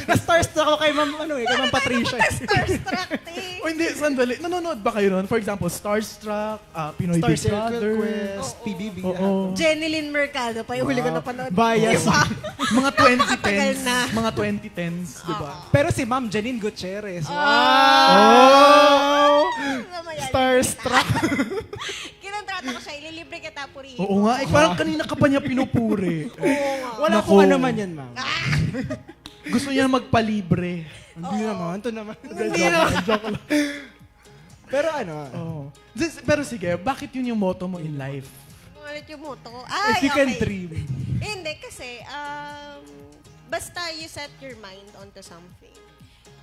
Na-starstruck ako kay ma'am, kay ma'am Patricia.
Starstruck, eh.
O hindi, sandali, nanonood ba kayo nun? For example, Starstruck, Pinoy
Star
Big
Circle
Brother.
Quest, PBB.
Oo.
lahat.
ni Lynn Mercado pa yung huli ko napanood.
Bias.
Diba?
Mga 2010s.
Matagal na.
Mga 2010s, di ba?
Pero si Ma'am Janine Gutierrez.
Oh!
Starstruck.
Kinontrata ko siya, ililibre kita puri.
Oo nga, parang kanina ka pa niya pinupuri.
Oo nga.
Wala
Nako.
pong ano man yan, Ma'am.
Gusto niya magpalibre.
Hindi naman. Ito naman.
Joke lang.
Pero ano,
Oo. Pero sige, bakit yun yung motto mo in life?
Ulit yung moto ko.
if you can dream.
Hindi, kasi, basta you set your mind onto something.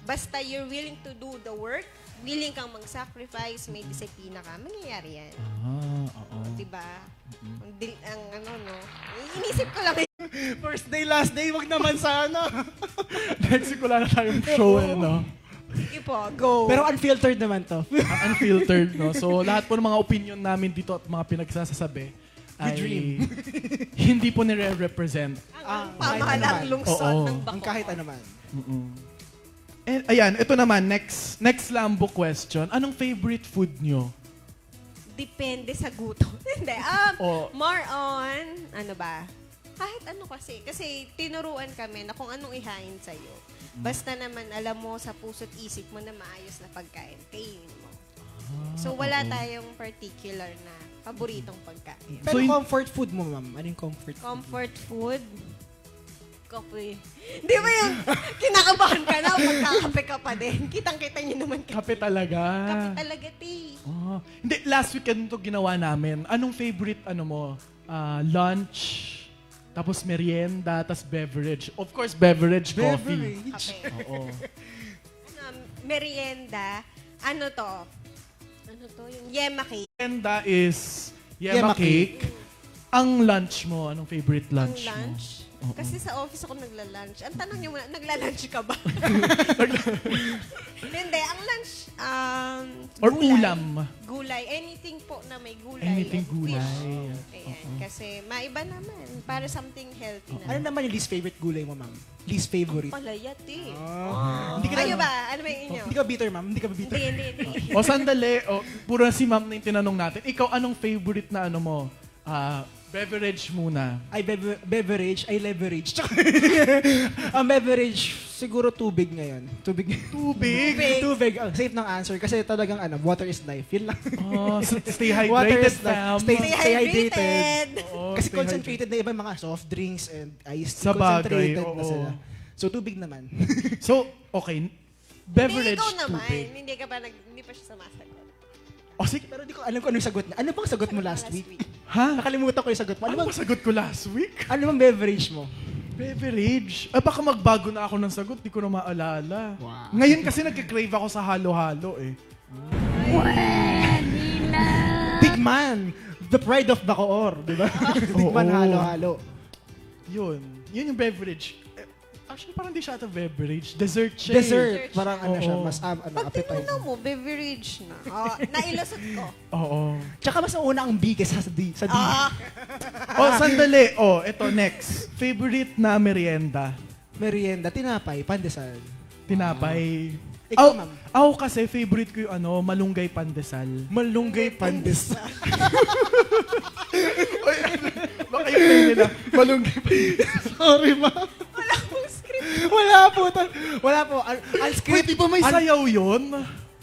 Basta you're willing to do the work, willing kang mag-sacrifice, may disiplina ka, mangyayari yan.
Oo.
Diba? Ang ano, no? Inisip ko lang.
First day, last day, wag naman sana.
Next week wala na tayong show, no?
Sige po, go.
Pero unfiltered naman to.
Unfiltered, no? So, lahat po ng mga opinion namin dito at mga pinagsasasabi ay
dream.
hindi po nire-represent.
ang
kahit
pamahalang
ano man.
lungsod
Oo.
ng Bacoor.
Ang kahit ano man.
And, ayan, ito naman, next Lambo question. Anong favorite food nyo?
Depende sa gutom. Hindi.
Oh.
More on, ano ba? Kahit ano kasi. Kasi tinuruan kami na kung anong ihain sa'yo. Basta naman alam mo sa puso't isip mo na maayos na pagkain, kainin mo. So wala tayong particular na paboritong pagkain.
Pero
So,
comfort food mo, Ma'am. Anong comfort food?
Comfort food? Kape. Di ba yung kinakabahan ka na, magkakape ka pa din. Kitang-kita niyo naman
Kape talaga.
Kape talaga, ti.
Oh. Hindi, last weekend to ginawa namin. Anong favorite, ano mo? Lunch, tapos merienda, tapos beverage. Of course, beverage, coffee.
Beverage.
Kape.
Oo.
Merienda, ano to? Ano to? Yung yema cake.
Merienda is
Yema
yema cake. Ang lunch mo, anong favorite
Ang
lunch mo?
lunch.
Oo.
Kasi sa office ako nagla-lunch. Ang tanong niyo muna, nagla-lunch ka ba? Hindi, ang lunch,
Or
gulay.
ulam.
Gulay. Anything po na may gulay.
Anything
and
gulay.
fish. Ayan. Kasi maiba naman. Para something healthy
Ano
na.
naman yung least favorite gulay mo, Ma'am? Least favorite.
Palayat eh.
Hindi ka
Kayo ba? Ano ba yung inyo?
Hindi ka bitter, Ma'am. Hindi ka ba bitter.
Hindi.
O sandali, puro si ma'am na yung tinanong natin. Ikaw, anong favorite na ano mo? Beverage muna.
Ay, beverage. Ay, leverage. Tsaka, ang beverage, siguro tubig ngayon. Tubig.
Tubig.
Tubig. Safe ng answer. Kasi talagang water is life. Yun lang.
Oh, stay
Water
hydrated,
is life.
fam.
Stay
Stay
hydrated.
hydrated.
Oo,
Kasi
stay
concentrated na iba mga soft drinks and iced tea.
Sa bagay,
Concentrated na
oo.
sila. So, tubig naman.
So, okay.
Hindi
Beverage,
ikaw naman.
tubig.
Hindi ka pa hindi pa siya sumasagot.
O sige,
Pero di ko alam kung ano yung sagot niya. Ano bang sagot mo last week?
ha?
Nakalimutan ko yung sagot mo.
Ano bang sagot ko last week?
Ano bang beverage mo?
Beverage. Baka magbago na ako ng sagot, di ko na maalala.
Wow.
Ngayon kasi nagkikrave ako sa halo-halo eh.
Big Man! The pride of Bacoor, di ba? Big Man
Oo.
halo-halo.
Yun yung beverage. Actually, parang di siya ata beverage. Dessert siya eh.
Dessert. Parang ano siya,
Oo.
mas
Pag
appetite.
tinunaw mo, beverage na. Nailusot ko.
Oo.
Tsaka mas nauna ang B kesa sa D. Sa D.
Sandali. Ito next. Favorite na merienda.
Merienda, tinapay, pandesal.
Tinapay.
Ikaw, ma'am.
Ako kasi favorite ko yung malunggay pandesal.
Malunggay pandesal.
Baka yun nila. Malunggay pandesal.
Sorry, ma'am.
Wala akong script.
Wala po. Wala po. Unscripted.
Di ba may sayaw yun?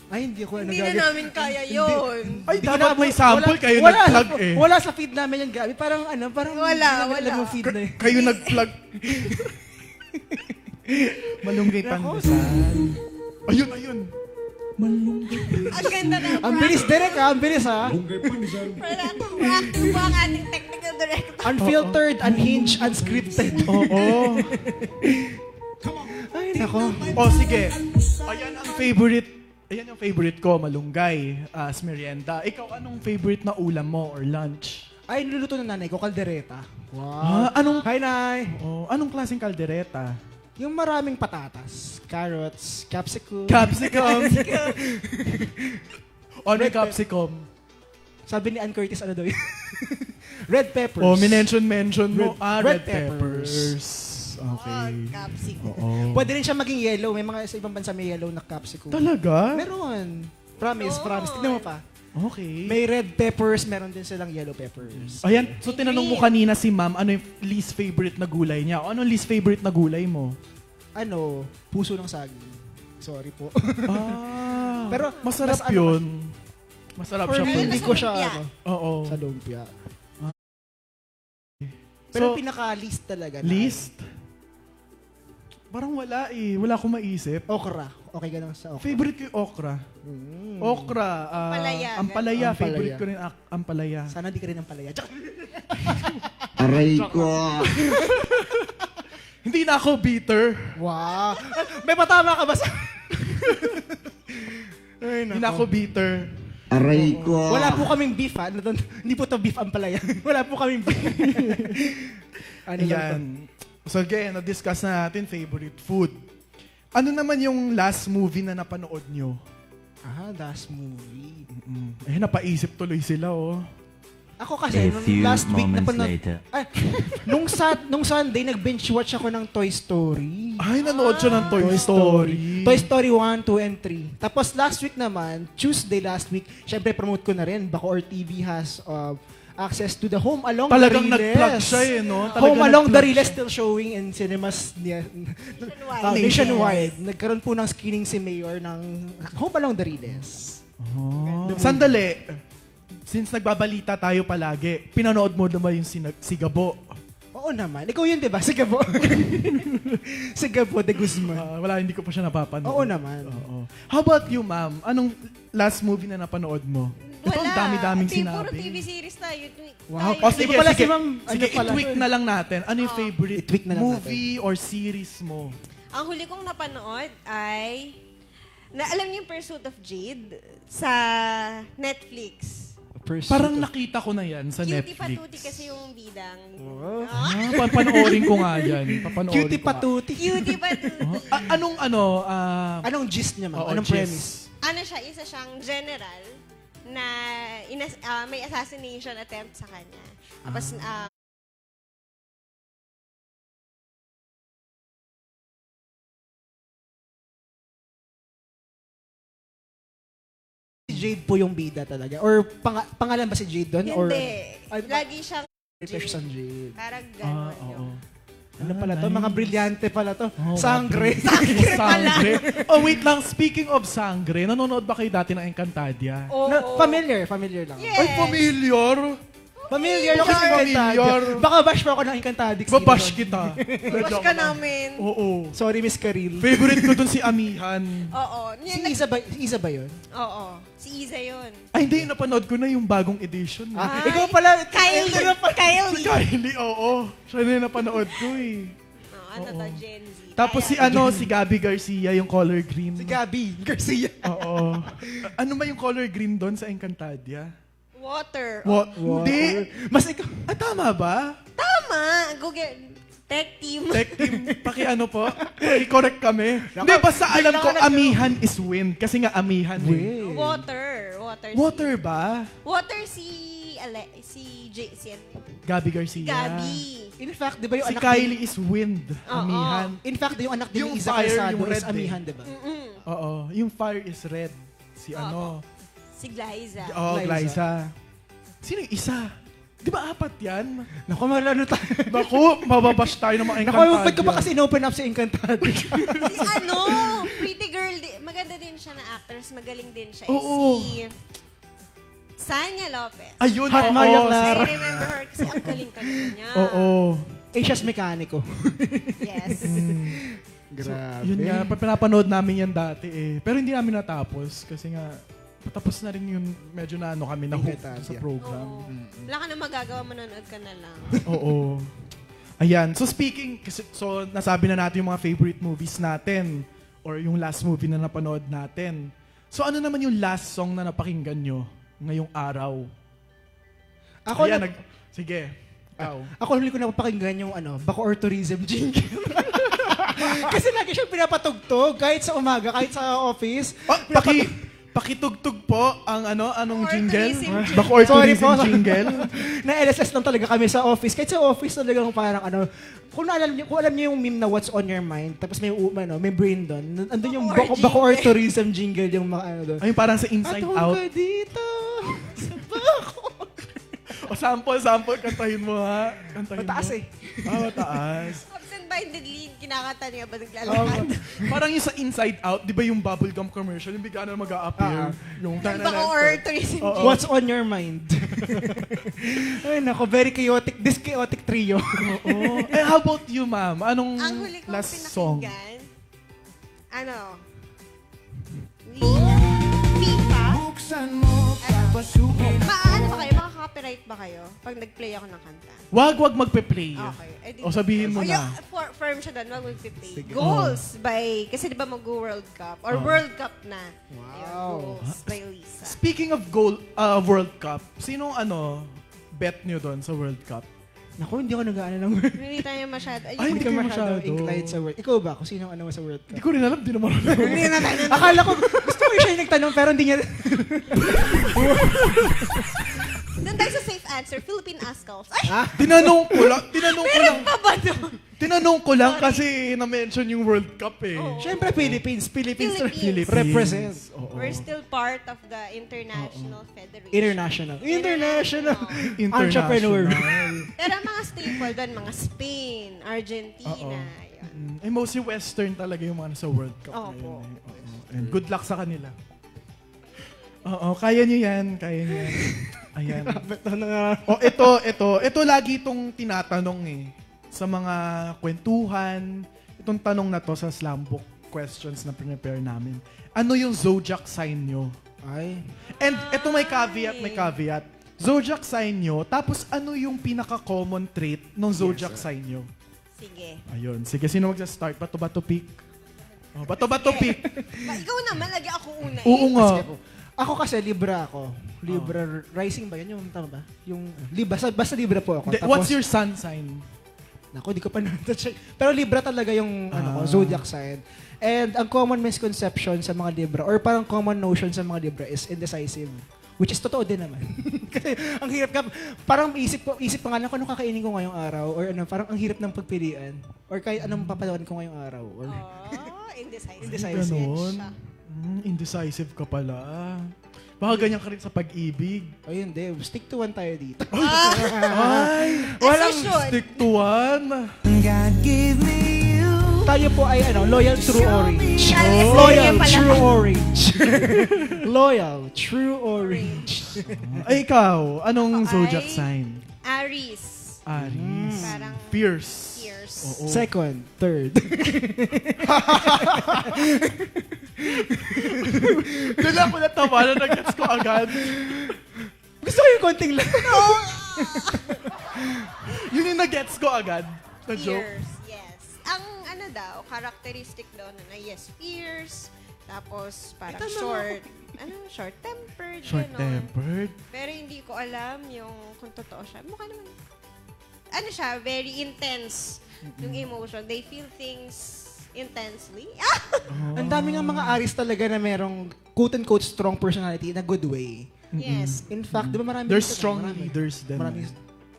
Ay, hindi ko
Hindi na namin kaya yun.
Ay,
Hindi ko
dapat
na-
may sample.
wala-
Kayo
wala,
nag-plug eh.
Wala sa feed namin yan, Gabi. Parang parang
Wala,
hindi namin
wala.
alam yung feed na eh.
Kayo nag-plug. Malunggay pandesal. Ayun. Malunggay.
Ang ganda na.
Ang bilis, Derek, ha? Ang bilis, ha?
Wala akong active po ang ating technical director.
Unfiltered, unhinged, unscripted.
Oo.
Ay, nako.
Sige. Ayan yung favorite ko, malunggay, as merienda. Ikaw, anong favorite na ulam mo or lunch?
Ay, niluluto ng nanay ko, kaldereta. Wow.
Anong
Hi, Nay.
anong klaseng kaldereta?
Yung maraming patatas, carrots, capsicum.
Capsicum. Ano yung capsicum?
Sabi ni Ann Curtis, ano daw yun? Red peppers.
Mention mo.
Red
Red peppers. Okay.
Capsicum.
Oo.
Pwede rin siya maging yellow. May mga sa ibang bansa may yellow na capsicum.
Talaga?
Meron. Promise. Tignan mo pa.
Okay.
May red peppers, meron din silang yellow peppers.
Ayan, so tinanong mo kanina si ma'am, ano yung least favorite na gulay niya? O anong least favorite na gulay mo?
Ano, puso ng saging. Sorry po.
Ah,
Pero
masarap
mas ano-
yun. Masarap
For
siya.
me,
Pero
hindi
sa
ko siya,
lumpia.
ano,
Oo.
sa lumpia.
So,
Pero pinaka-least talaga. na
least? Parang wala eh. Wala akong maisip.
Okra. Okay ka lang sa okra.
Favorite ko yung okra.
Mm.
Okra.
Ampalaya.
Ampalaya.
Ampalaya.
Favorite ko rin ampalaya.
Sana di ka rin ang palaya. Tsaka,
Aray ko.
Hindi na ako bitter.
wow. May patama ka ba sa... Ay,
Hindi na ako bitter.
Aray ko.
Wala po kaming beef, ha? Hindi po to beef ang palaya. Wala po kaming beef. Ano lang to?
Ayan. So again, na-discuss na natin favorite food. Ano naman yung last movie na napanood nyo?
Last movie.
Eh, napaisip tuloy sila, oh.
Ako kasi,
A
nung
few
last week
moments
napanood...
later.
Ay, nung Sunday, nag-binge watch ako ng Toy Story.
Ay, nanood siya ng Toy Story.
Toy Story 1, 2, and 3. Tapos last week naman, Tuesday last week, syempre promote ko na rin. Bacoor TV has access to the Home Along
Talagang
the Riles.
nag-plug siya eh, no? Talagang
Home Along the
nag-plug
Riles
siya.
still showing in cinemas
Nationwide.
nationwide. Nagkaroon po ng screening si Mayor ng Home Along the Riles.
Oh. Sandali. Since nagbabalita tayo palagi, pinanood mo na ba yung Sigabo?
Oo naman. Ikaw yun, di ba? Sigabo. Sigabo de Guzman.
Wala, hindi ko pa siya napapanood.
Oo naman.
Oo. How about you, ma'am? Anong last movie na napanood mo? Ito, ang dami-daming
Puro
sinabi.
TV series tayo.
Wow.
Tayo.
O sige,
Di ba pala
sige.
si ma'am,
Sige,
ano pala
i-tweak
to eh?
na lang natin. Ano yung favorite
I-tweak na lang
movie or series mo?
Ang huli kong napanood ay... alam niyo yung Pursuit of Jade sa Netflix.
Parang nakita ko na yan sa
Cutie
Netflix.
Patuti kasi yung bidang.
Papanoorin ko nga yan. Papanoorin
Cutie
ko nga.
patuti.
Cutie Patuti.
Anong gist niya, ma'am?
Oo,
Anong
gist.
premise?
Ano siya, isa siyang general na may assassination attempt sa kanya. Tapos,
Si Jade po yung bida talaga? Or pangalan ba si Jade doon? Or,
hindi.
Ay,
Lagi siyang
refresh on Jade.
parang
Ah,
gano'n
oo.
yung...
Ano pala to?
nice.
Mga brilyante pala to.
Oh,
Sangre.
Sangre. Oh, wait lang. Speaking of Sangre, nanonood ba kayo dati ng Encantadia?
Oo.
Familiar lang.
Yes.
Ay, familiar.
Familiar ako sa
Familiar.
Encantadia. Baka bash pa ako ng Encantadia.
Babash kita.
Bash ka namin.
Oo.
Sorry, Miss Karil.
Favorite ko dun si Amihan.
Oo.
Si Isa ba yun?
Oo. Si Iza yun.
Ay, hindi. Napanood ko na yung bagong edition.
Ay,
Ikaw pala.
Kylie.
Si
Kylie.
Kylie, oo. Siya na yung napanood ko eh.
Ano to, Gen Z.
Tapos si si Gabby Garcia, yung color green.
Si Gabby Garcia.
Oo. Ano ba yung color green doon sa Encantadia?
Water.
What? Hindi.
Mas ikaw.
Tama ba?
Tama. Google. Tech team.
Tech team, paki-ano po? I-correct kami. Hindi, basta alam ko, amihan is wind. Kasi nga amihan eh.
Water.
Water ba?
Water si
Gabi Garcia.
Gabi.
In fact, di ba yung
Si
anak
Kylie is wind. Amihan.
In fact, yung anak din
Yung
ni Isa
fire,
Calzado
yung
is
red eh.
amihan, di ba?
Oo. Yung fire is red. Si ano?
Si Glyza.
Oo,
Glyza.
Glyza. Sino yung isa? Di ba apat yan?
Naku, malalo tayo.
Naku, mababash tayo ng mga
Naku,
Encantadia.
ba't ko pa kasi in-open up si Encantadia?
Si pretty girl. Maganda din siya na actress. Magaling din siya.
Oo.
Si Sanya Lopez.
Ayun,
Hot
oo.
Maria
I
Clara.
remember her kasi ang galing-galing niya.
Oo.
Asia's Mekaniko.
Yes.
Grabe.
Yun nga, pinapanood namin yan dati eh. Pero hindi namin natapos kasi nga, patapos na rin yun, medyo na ano kami, na-hook
Encantadia.
sa program.
Oo. Wala ka na magagawa, manonood ka na lang.
Oo. Ayan. So speaking, so nasabi na natin yung mga favorite movies natin or yung last movie na napanood natin. So ano naman yung last song na napakinggan nyo ngayong araw?
Ako
Ayan,
na,
sige. Ikaw.
ako huli ko napapakinggan yung Bacoor Tourism jingle. Kasi lagi siyang pinapatugtog kahit sa umaga, kahit sa office.
Oh, pakitugtug po ang anong
Bacoor
jingle?
Tourism jingle.
Bacoor
Sorry
Tourism
po.
jingle?
Na LSS lang talaga kami sa office. Kahit sa office talagang parang kung alam niyo yung meme na what's on your mind, tapos may brain doon. Andun yung
Bacoor
Bacoor
jingle.
Tourism jingle yung mga doon.
Ay, parang sa Inside
Atong
Out.
ka dito.
O, sample, kantahin mo ha. Kantahin
Mataas
mo.
eh.
Mataas.
Absent-mindedly, kinakanta niya ba
Oh,
naglalakad?
Parang yung sa Inside Out, di ba yung bubblegum commercial, yung bigla na mag-a-appear. Yung
Baka or tourism.
What's on your mind? Ay nako, very chaotic. This chaotic trio.
Oo. Eh, how about you, ma'am? Anong
Ang huli kong
last song?
pinakinggan, FIFA. Ano ba kayo? Maka-copyright ba kayo pag nag-play ako ng kanta?
Wag magpe-play.
Okay.
O sabihin mo na.
Firm siya doon, wag mag-play. Goals by, kasi di ba mag-World Cup? Or World Cup na. Ayun, Goals by Lisa.
Speaking of World Cup, sinong bet nyo doon sa World Cup?
Naku, hindi ako nag-aano ng World Cup.
Hindi tayo masyado.
Ay,
Hindi
hindi
ka
ka
masyado
masyado.
inclined sa World Ikaw ba? Kung sino ang sa World
Hindi
Cup?
ko rin alam, di naman alam.
Akala ko, gusto ko siya yung nagtanong pero hindi niya...
Doon tayo sa safe answer, Philippine Ascals. Ay,
Tinanong ko lang.
meron pa ba doon?
Tinanong ko lang
Sorry.
kasi na-mention yung World Cup eh.
Oo.
Siyempre, Philippines
Philippines.
represent.
Oo.
We're still part of the International Federation.
International.
International.
Entrepreneur.
Pero ang mga staple doon, mga Spain, Argentina. Yun.
Eh, mostly Western talaga yung mga nasa World Cup.
Opo.
ngayon eh. Oo. And good luck sa kanila. Oo, kaya nyo yan. Kaya nyo yan. Ayan. Ito lagi itong tinatanong eh. Sa mga kwentuhan. Itong tanong na to sa slam book questions na prepare namin. Ano yung zodiac sign nyo?
Ay.
And ito may caveat. Zodiac sign nyo, tapos ano yung pinaka-common trait ng zodiac sign nyo?
Sige.
Ayun. Sige, sino magsa-start? Bato-bato pick? Oh, bato-bato pick.
Ikaw naman, lagi ako una
Oo
eh.
nga.
Ako kasi, Libra ako. Libra rising ba yun? Yung tama ba? Yung Libra, basta Libra po ako.
What's your sun sign?
Naku, di ko pa na-check. Pero Libra talaga yung zodiac sign. And ang common misconception sa mga Libra, or parang common notion sa mga Libra is indecisive. Which is totoo din naman. Kasi ang hirap ka, parang isip pa nga lang kung ano kakainin ko ngayong araw, or ano, parang ang hirap ng pagpilian. Or kahit anong papalawan ko ngayong araw. Or,
Indecisive.
Indecisive.
Ganon.
Siya.
Indecisive ka pala. Baka ganyan ka rin sa pag-ibig.
oh yun, Dave. Stick to one tayo dito.
Ay!
Walang should.
Stick to one.
Tayo po ay loyal true orange.
Alis,
Loyal
sige pala.
true orange. Loyal true orange.
Ay, ikaw. Anong
Ako
zodiac
ay-
sign?
Aries.
Aries.
Parang
Fierce.
fierce.
Oo.
Second, third.
Doon lang ako natawa na nag-gets ko agad.
Gusto ko yung konting lang.
Yun yung nag-gets ko agad. Na joke.
Fierce, yes. Ang daw, characteristic daw na yes, fierce, tapos parang short-tempered, gano'n.
Short-tempered?
Pero hindi ko alam yung kung totoo siya. Mukha naman, siya, very intense yung emotion. They feel things intensely.
Ang dami ng mga Aries talaga na merong quote-unquote strong personality in a good way.
Yes.
In fact, di ba marami
There's
dito,
strong
marami.
leaders din.
Maraming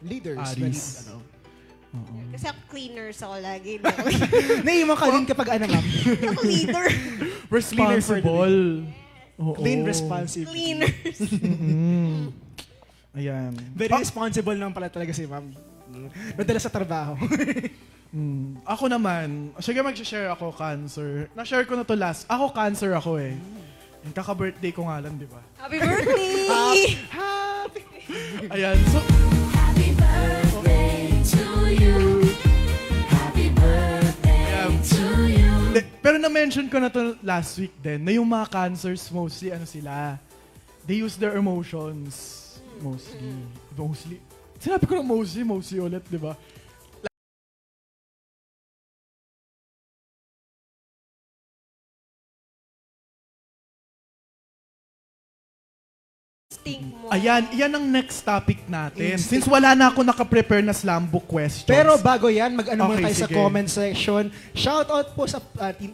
leaders.
Aries.
Kasi ako cleaners ako lagi.
Naiiwan ka din kapag ma'am.
Ako leader.
Responsible. Oo.
Clean, responsive.
Cleaners.
Ayan.
Very responsible naman pala talaga si ma'am. Nadala sa trabaho.
Ako naman, sige mag-share ako, Cancer. Na-share ko na to last. Ako, Cancer ako eh. Yung kaka-birthday ko nga lang, di ba?
Happy birthday!
Happy!
Ayan, so...
Happy birthday to you. Happy birthday to you.
Pero na-mention ko na to last week din, na yung mga Cancers, mostly, they use their emotions. Mostly. Sinabi ko na mostly ulit, di ba?
Stink mo.
Ayan, yan ang next topic natin. Since wala na ako naka-prepare na slam book questions.
Pero bago yan, mag-ano muna
Okay,
tayo sa
sige.
comment section. Shout out po sa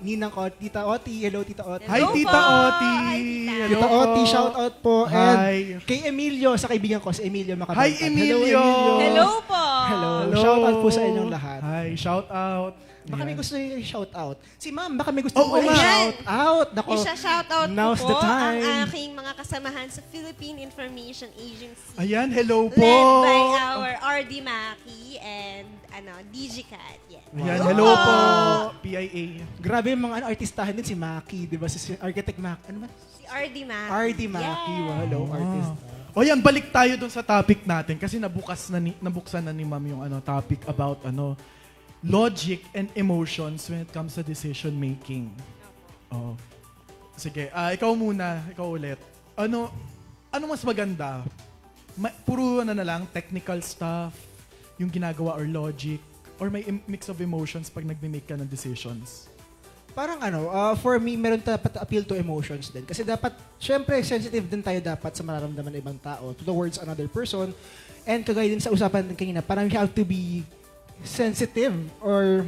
ninang ko, Tita Oti. Hello, Tita Oti.
Hi,
Hello
Tita
po.
Oti!
Hi, Tita.
Hello
Tita
po.
Oti, shout out po.
Hi.
And kay Emilio, sa kaibigan ko, si Emilio Macabantag.
Hi, Emilio!
Hello po!
Hello. Shout out po sa inyong lahat.
Hi, shout out.
Baka may
Ayan.
gusto nyo i-shout out. Si ma'am, baka may gusto
Oo,
mo
ma'am.
i-shout out. Nako,
Isa-shoutout
now's
ko
the
po
time.
ang aking mga kasamahan sa Philippine Information Agency.
Ayan, hello po.
Led by our RD Maki and DigiCat. Yes.
Ayan, hello po. PIA.
grabe yung mga artistahan din, si Maki, di ba? Si Architect Maki. Ano ba?
Si RD Maki.
RD Maki.
Yes.
Wow, hello, artist.
O yan, balik tayo dun sa topic natin kasi nabuksan na ni Ma'am yung topic about logic and emotions when it comes to decision making. Oh. Sige, ikaw muna, ikaw ulit. Ano mas maganda? Puro na lang technical stuff, yung ginagawa or logic, or may mix of emotions pag nagme-make ka ng decisions?
Parang for me, meron dapat appeal to emotions din. Kasi dapat, syempre, sensitive din tayo dapat sa mararamdaman ng ibang tao towards another person. And kagaya din sa usapan din kanina, parang we have to be sensitive or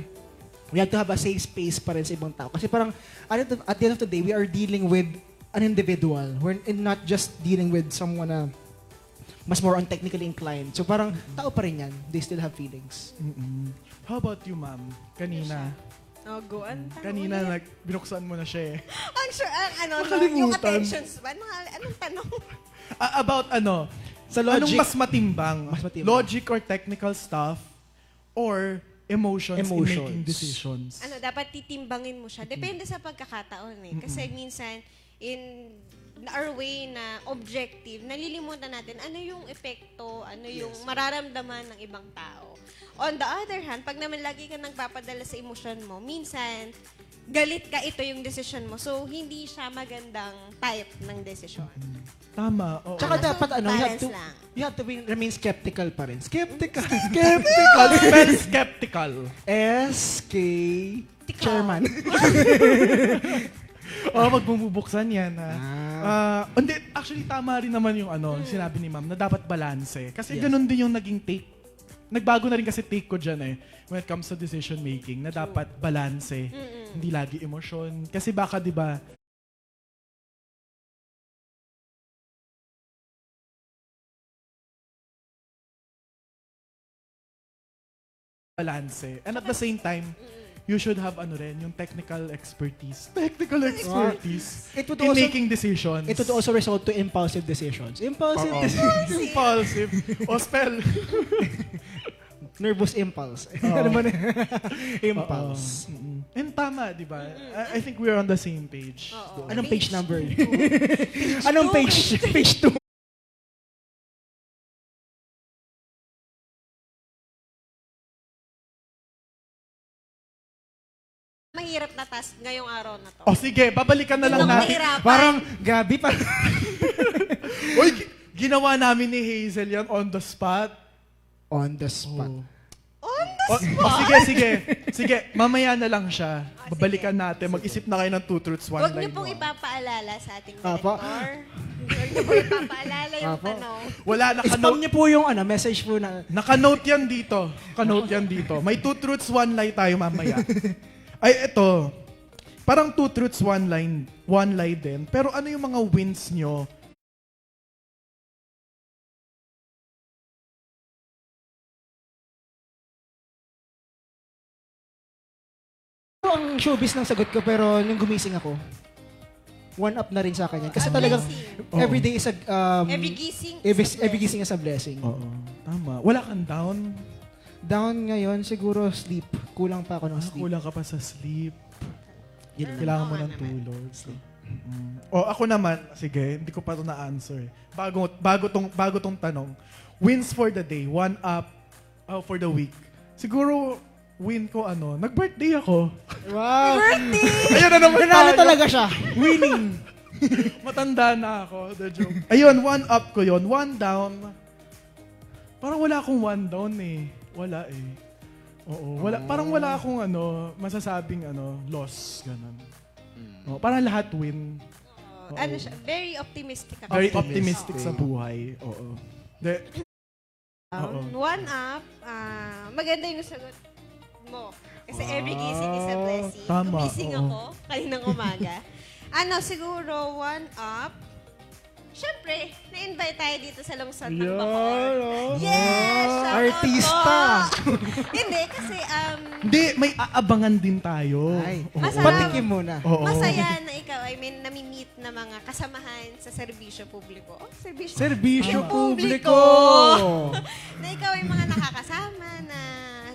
we have to have a safe space pa rin sa ibang tao. Kasi parang, at the end of the day, we are dealing with an individual. We're not just dealing with someone na mas more on technically inclined. So parang, tao pa rin yan. They still have feelings.
Mm-mm. How about you, Ma'am? Kanina.
Oh, go on.
Kanina, binuksan mo na siya eh.
Ang sure, yung
Nakalimutan.
attention span. Anong tanong?
About
Sa logic.
anong mas matimbang?
Mas matimbang.
Logic or technical stuff or emotions in making decisions?
Dapat titimbangin mo siya. Depende sa pagkakataon eh. Kasi minsan, in our way na objective, nalilimutan natin ano yung epekto, ano yung mararamdaman ng ibang tao. On the other hand, pag naman lagi ka nagpapadala sa emosyon mo, minsan, galit ka, ito yung decision mo. So, hindi siya magandang type ng decision.
Tama. Oo.
Tsaka dapat
balance lang.
you have to remain skeptical pa rin. Skeptical.
Skeptical. Spell skeptical.
S.K. Chairman.
Magbubuksan yan. Hindi, actually, tama rin naman yung sinabi ni Ma'am na dapat balanse. Kasi
Yes.
ganun din yung naging take. Nagbago na rin kasi take ko dyan when it comes to decision making na dapat balanse. Hindi lagi emosyon. Kasi baka, di ba, balanse. And at the same time, you should have yung technical expertise. Technical expertise
It would
in
also-
making decisions.
It would also result to impulsive decisions. Impulsive
Oo.
decisions.
Impulsive. O spell.
Nervous impulse.
Oo.
Ano ba na? Impulse.
Oo. Mm-mm. And tama, di ba? I think we're on the same page.
Oo.
Anong page number? Anong page? Page 2.
Mahirap na task ngayong araw na to.
O sige, babalikan na lang
Hindi ako
natin.
nahirapan.
Parang, gabi pa.
Uy, ginawa namin ni Hazel yan on the spot.
On the spot.
Sige, mamaya na lang siya. Babalikan natin. Mag-isip na kayo ng 2 truths, 1
Huwag
lie.
niyo pong ipapaalala sa ating
Apo.
director. Huwag niyo pong ipapaalala yung
Apo.
tanong.
Wala,
Spam
nakanote.
niyo po yung message po na,
Nakanote yan dito. Nakanote yan dito. May 2 truths, 1 lie tayo mamaya. Ay, eto. Parang 2 truths, 1 lie din. Pero ano yung mga wins nyo?
ito ang showbiz ng sagot ko, pero nung gumising ako, one up na rin sa akin yan. Kasi talagang,
Oo.
every day is a,
Every gising.
every gising is a blessing.
Oo. Tama. Wala kang down.
Down ngayon, siguro sleep. Kulang pa ako ng sleep.
Kulang ka pa sa sleep.
Yun lang.
Kailangan mo
Oo nga
ng
naman.
tulog. O ako naman, sige, hindi ko pa ito na-answer. Bago tong tanong. Wins for the day, 1 up for the week. Siguro, win ko nag-birthday ako.
Wow!
Ayun na naman
Nanalo
tayo.
talaga siya. Winning!
Matanda na ako. The joke. Ayun, 1 up ko yon, 1 down. Parang wala akong 1 down eh. Wala eh. Oo, parang wala akong masasabing loss, ganun. Oh, parang lahat win. Oo.
Siya, very optimistic ako.
Very optimistic sa buhay. Oo. Oo.
1 up, maganda yung sagot mo. Kasi every gising is a blessing.
Tama,
Gumising
oo.
ako kaninang umaga. Siguro 1 up, syempre, na-invite tayo dito sa lungsod ng
Yan,
Bacoor.
oh.
Yes! shout out
Artista!
po! Hindi, kasi
Hindi, may aabangan din tayo.
Ay,
Oo.
Masarap.
patikim muna.
Oo.
masaya na ikaw ay may nami-meet na mga kasamahan sa serbisyo publiko. Oh, serbisyo
Serbisyo
publiko!
publiko!
Na ikaw ay mga nakakasama na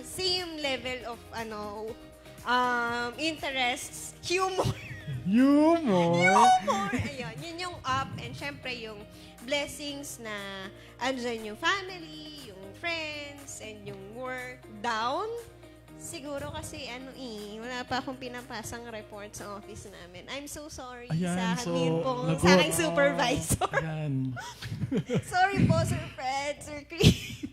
same level of interests, humor.
Humor!
Ayun, yun yung up and syempre yung blessings na andyan yung family, yung friends, and yung work down. Siguro kasi wala pa akong pinapasang report sa office namin. I'm so sorry sa sabihin pong sa aking supervisor.
Ayan.
Sorry po, Sir Fred, Sir Chris.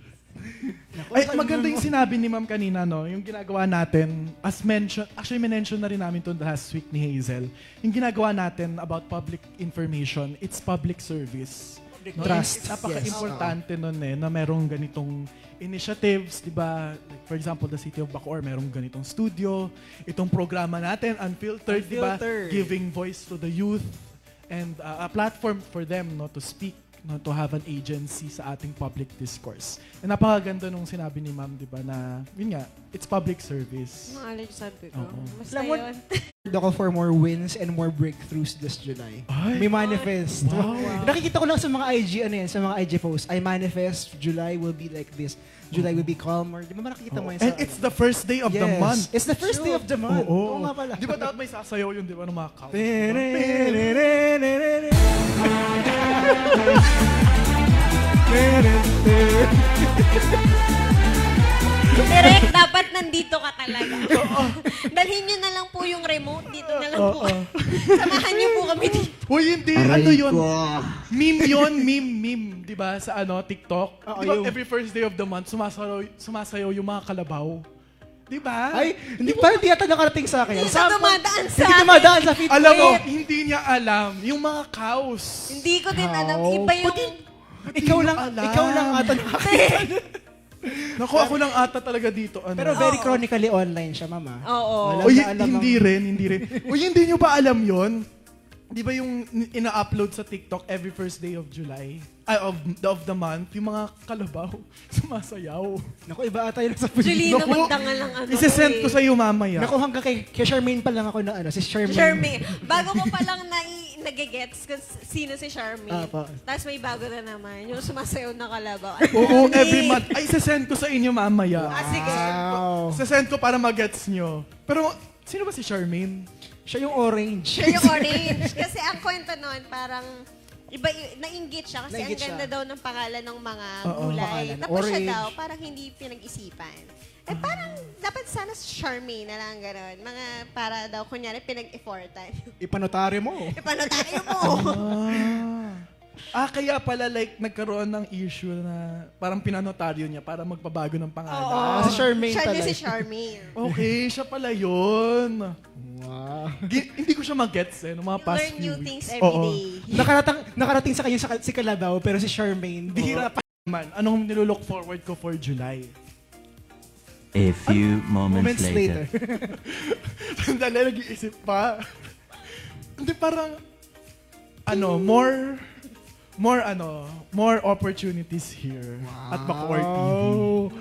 Ay, maganda yung sinabi ni Ma'am kanina, no? Yung ginagawa natin, as mention, actually, mention na rin namin ito last week ni Hazel. Yung ginagawa natin about public information, it's public service. No?
Trust.
Napaka-importante nun na merong ganitong initiatives, di ba? Like, for example, the City of Bacoor, merong ganitong studio. Itong programa natin, Unfiltered, di ba?
Unfiltered.
Giving voice to the youth and a platform for them to speak, to have an agency sa ating public discourse. And napakaganda nung sinabi ni Ma'am, di ba, na, yun nga, it's public service.
Knowledge sabi ko.
Oo.
Basta
Alam mo,
yun.
ako for more wins and more breakthroughs this July.
Ay.
May manifest.
Wow.
Nakikita ko lang sa mga IG, sa mga IG posts. I manifest, July will be like this. July will be calmer. Di ba nakikita mo yun sa...
And it's the first day of the
Yes.
month.
It's the first day of the month.
Oo.
Oo nga pala.
Di ba dapat may sasayaw yun, di ba, ng mga cows?
Direct, dapat nandito ka talaga. Dalhin nyo na lang po yung remote. Dito na lang po. Samahan nyo po kami dito.
Uy, hindi.
Aray
Ano yun?
ko.
Meme yun. Meme. Di ba? Sa TikTok.
Oo,
Di ba
yung-
every first day of the month, sumasayaw yung mga kalabaw. Di ba?
Ay, hindi pa hindi yata nakarating sa akin.
Hindi sa dumadaan sa
Hindi dumadaan sa feed ko.
Alam mo, hindi niya alam. Yung mga cows.
Hindi ko din alam.
How?
Iba yung...
Ikaw lang,
alam.
ikaw lang ata nakakita.
Naku, ako lang ata talaga dito.
Pero very chronically online siya, mama.
Oo.
Alam
Uy,
na alam
hindi
ang-
rin. Uy, hindi nyo ba alam yon? Di ba yung ina-upload sa TikTok every first day of July? Of the month, yung mga kalabaw sumasayaw.
Naku, iba ata yun sa feed.
Julina,
Naku,
magdangal lang
Isesend ko sa'yo mamaya.
Naku, hanggang kay Charmaine pa lang ako na si Charmaine.
Charmaine. Bago ko pa lang nagigets kung sino si Charmaine.
Apa.
Tapos may bago na naman. Yung sumasayaw na kalabaw.
Oo, every month. Ay, isesend ko sa inyo mamaya.
Ah, sige.
Wow.
Isesend ko para magets nyo. Pero, sino ba si Charmaine?
Siya yung orange.
Siya yung orange. Kasi ang kwento nun, parang iba, nainggit siya kasi
Nainggit
ang ganda
siya.
daw ng pangalan ng mga
Oo,
gulay.
pangalan.
Tapos siya
Orange.
daw, parang hindi pinag-isipan. Eh parang dapat sana Charmaine na lang gano'n. Mga para daw, kunyari, pinag-effortan.
Ipanotary mo.
Paano tayo mo?
Kaya pala nagkaroon ng issue na parang pinanotaryo niya para magpabago ng pangalan.
Oo.
si Charmaine
Siya
pala.
niya si Charmaine.
Okay, siya pala yun.
Wow.
Hindi ko siya mag-gets nung mga
You
past
learn
few
new
weeks.
things every
Oo.
day.
Nakarating sa kanya si Kalabaw, pero si Charmaine, bihira pa.
Man, anong nilook forward ko for July?
A few moments
Moments
later.
Sandali, nag-iisip pa. Hindi, parang, more opportunities here at Bacoor TV.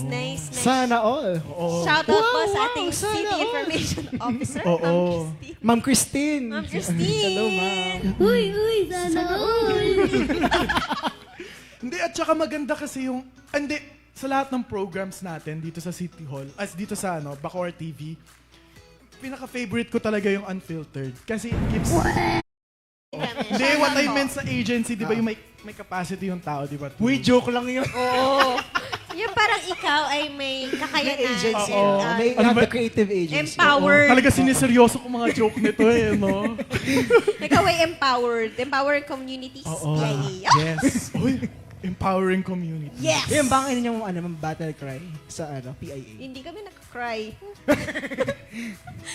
Nice.
Sana all.
Oo.
Shout out po sa
Wow,
ating
sana
City
all.
Information Officer,
Oo.
Ma'am Christine.
Ma'am Christine.
Ma'am Christine.
Hello, ma'am.
Uy, sana all.
Hindi, at saka maganda kasi yung, hindi, sa lahat ng programs natin dito sa City Hall, dito sa Bacoor TV, pinaka-favorite ko talaga yung Unfiltered. Kasi it gives... Hindi, what I meant sa agency, di ba yung may capacity yung tao, di ba?
Uy, joke lang yun.
Oo. Yung parang ikaw ay may kakayanan.
May agency.
Oo.
May
Ano
have
ba-
the creative agency.
Empowered.
Talaga siniseryoso ko mga joke nito no?
Ikaw ay empowered. Empowering communities.
Oo.
PIA.
Yes. Uy, empowering community.
Yes!
Yung bangin yung battle cry sa PIA.
Hindi kami nag-cry.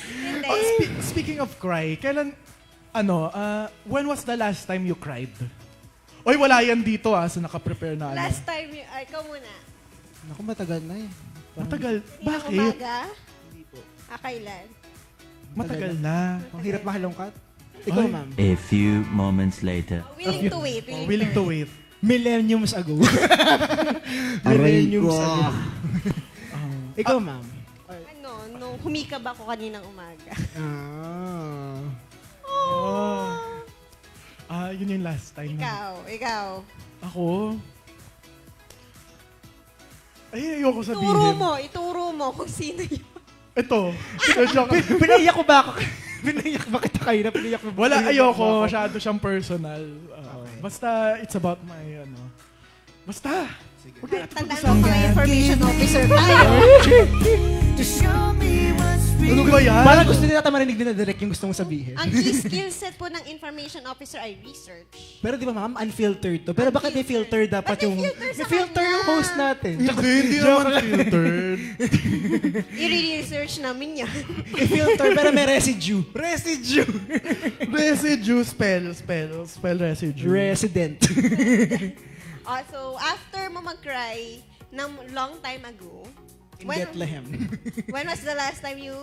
Hindi.
Speaking of cry, kailan, when was the last time you cried? Oy, wala yan dito so naka-prepare na
Last time, ikaw muna.
Naku, matagal na eh.
Matagal.
Hindi
Bakit?
umaga?
Hindi po.
Kailan?
Matagal na.
Ang hirap mahalongkat. Ikaw,
Ay.
ma'am.
A few moments later.
Willing to wait.
Willing to wait.
Millenniums ago.
Aray
Millenniums
ko.
ago. Ikaw, ma'am.
Ano, nung humikab ako kaninang umaga.
Yun yung last time.
Ikaw.
Ako? Ay, ayoko sabihin.
Ituro mo kung sino yun.
Ito. Joke.
Pinaiyak ko ba ako? Pinaiyak ba kita kayo na pinaiyak mo?
Wala,
Pinaiyak
ayoko.
mo ako?
Masyado siyang personal. Basta, it's about my, Basta. Huwag na natin
Tandaan
pag-usapan.
mo mga information officer tayo.
Ano ba yan?
Parang gusto nila marinig din na direct yung gusto mong sabihin.
Ang key skill set po ng information officer ay research.
Pero di ba ma'am, unfiltered to. Pero bakit may filter dapat
Ba't may
yung...
filter sa
May filter
kanya?
yung host natin.
Hindi naman filtered.
I-research namin yan.
May filter pero may residue. Residue!
Residue, spell residue.
Resident.
So, after mo mag-cry ng long time ago,
In Bethlehem.
when was the last time you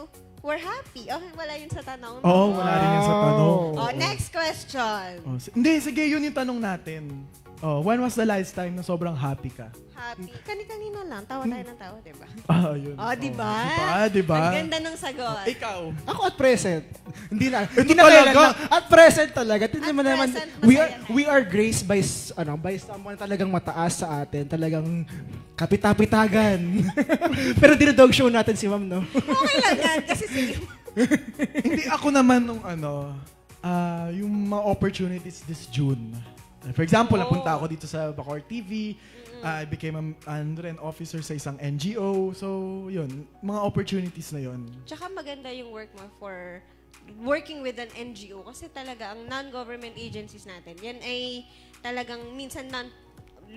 were happy? Okay, wala yun sa tanong.
Oo, wala rin yun sa tanong.
Next question.
Hindi, sige, yun yung tanong natin. When was the last time na sobrang happy ka?
Happy. Kani-kanina lang. Tawa tayo ng tawa, diba?
Yun.
Diba?
Diba?
Ang ganda ng sagot.
Ikaw.
Ako at present. Hindi na.
Ito
Hindi na
talaga.
kailan lang. At present talaga. Tingnan
At
mo naman.
present, masaya
We are graced by by someone talagang mataas sa atin. Talagang kapitapitagan. Pero dinodog show natin si ma'am, no?
Okay lang yan. Kasi sige.
Hindi ako naman nung yung mga opportunities this June. For example, napunta ako dito sa Bacoor TV. I became an officer sa isang NGO. So, yun. Mga opportunities na yun.
Tsaka maganda yung work mo for working with an NGO kasi talaga ang non-government agencies natin, yan ay talagang minsan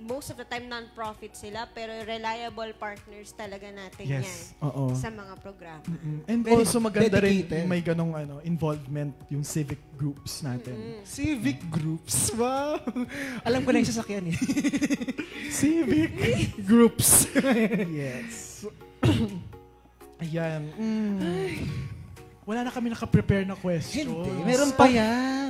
most of the time non-profit sila pero reliable partners talaga natin yan
Yes. Oo.
sa mga programa.
And
Very
also maganda rin
dedicated.
may ganong involvement yung civic groups natin.
Civic groups. Wow. Alam ko na yung sasakyan eh.
Civic groups. Yes. Ayan. Wala na kami nakaprepare na questions.
Hindi. Meron pa yan.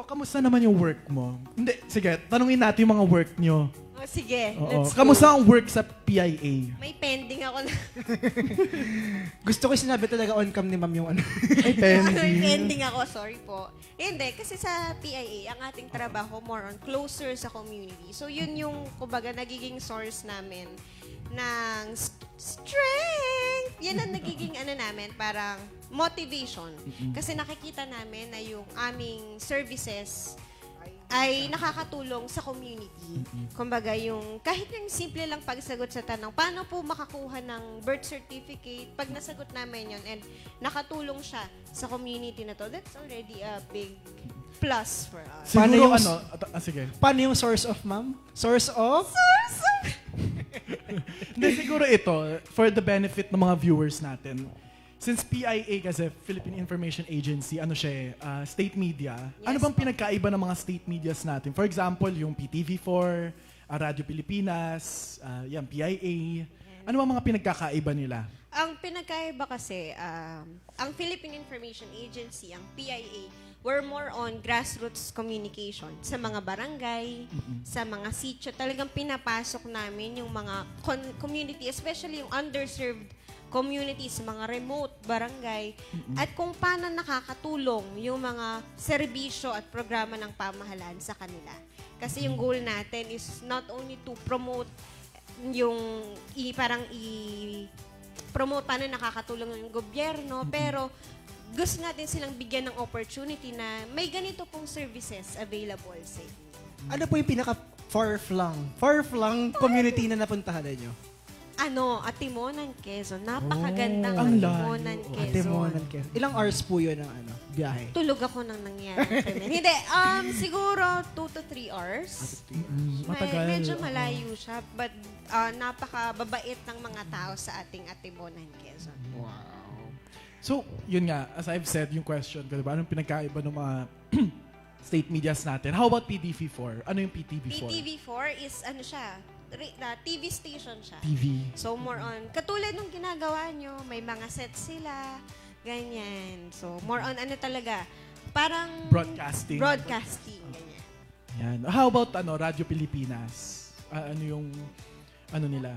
Kamusta naman yung work mo? Hindi, sige, tanungin natin yung mga work nyo.
Sige,
Oo.
let's
Kamusta
go.
ang work sa PIA?
May pending ako na.
Gusto ko sinabi talaga on cam ni ma'am yung
Ay,
May
pending.
pending ako, sorry po. Hindi, kasi sa PIA, ang ating trabaho more on closer sa community. So yun yung, kumbaga, nagiging source namin ng strength. Yan ang nagiging namin, parang motivation. Kasi nakikita namin na yung aming services ay nakakatulong sa community. Kumbaga, yung kahit yung simple lang pagsagot sa tanong, paano po makakuha ng birth certificate? Pag nasagot namin yun and nakatulong siya sa community na to, that's already a big plus for us.
Paano
Siguro
yung-
sige.
Paano yung source of, ma'am? Source of?
Hindi, siguro ito, for the benefit ng mga viewers natin. Since PIA kasi, Philippine Information Agency, state media.
Yes,
Ano bang
po.
pinagkaiba ng mga state medias natin? For example, yung PTV4, Radyo Pilipinas, yan, PIA. Ano bang mga pinagkakaiba nila?
Ang pinagkaiba kasi, ang Philippine Information Agency, ang PIA, we're more on grassroots communication sa mga barangay, sa mga sitio. Talagang pinapasok namin yung mga community, especially yung underserved communities, mga remote barangay, at kung paano nakakatulong yung mga serbisyo at programa ng pamahalaan sa kanila. Kasi yung goal natin is not only to promote yung promote paano nakakatulong yung gobyerno, pero gusto natin silang bigyan ng opportunity na may ganito pong services available sa inyo.
Ano po yung pinaka far-flung community na napuntahan niyo?
Atimonan, Quezon. Napakagandang
ang layo.
Atimonan, Quezon.
Atimonan, Quezon. Ilang hours po yun ang biyahe?
Tulog ako nang nangyari. Hindi, siguro 2 to 3 hours.
Matagal.
Medyo malayo siya, but napakababait ng mga tao sa ating Atimonan, Quezon.
So, yun nga, as I've said, yung question ko, diba? Anong pinagkaiba ng mga state medias natin? How about PTV4? Ano yung PTV4?
PTV4 is TV station siya.
TV.
So more on, katulad nung ginagawa nyo, may mga sets sila, Ganyan. So, more on ano talaga, parang
Broadcasting.
broadcasting, ganyan.
Yan. How about Radyo Pilipinas? Ano yung, ano nila?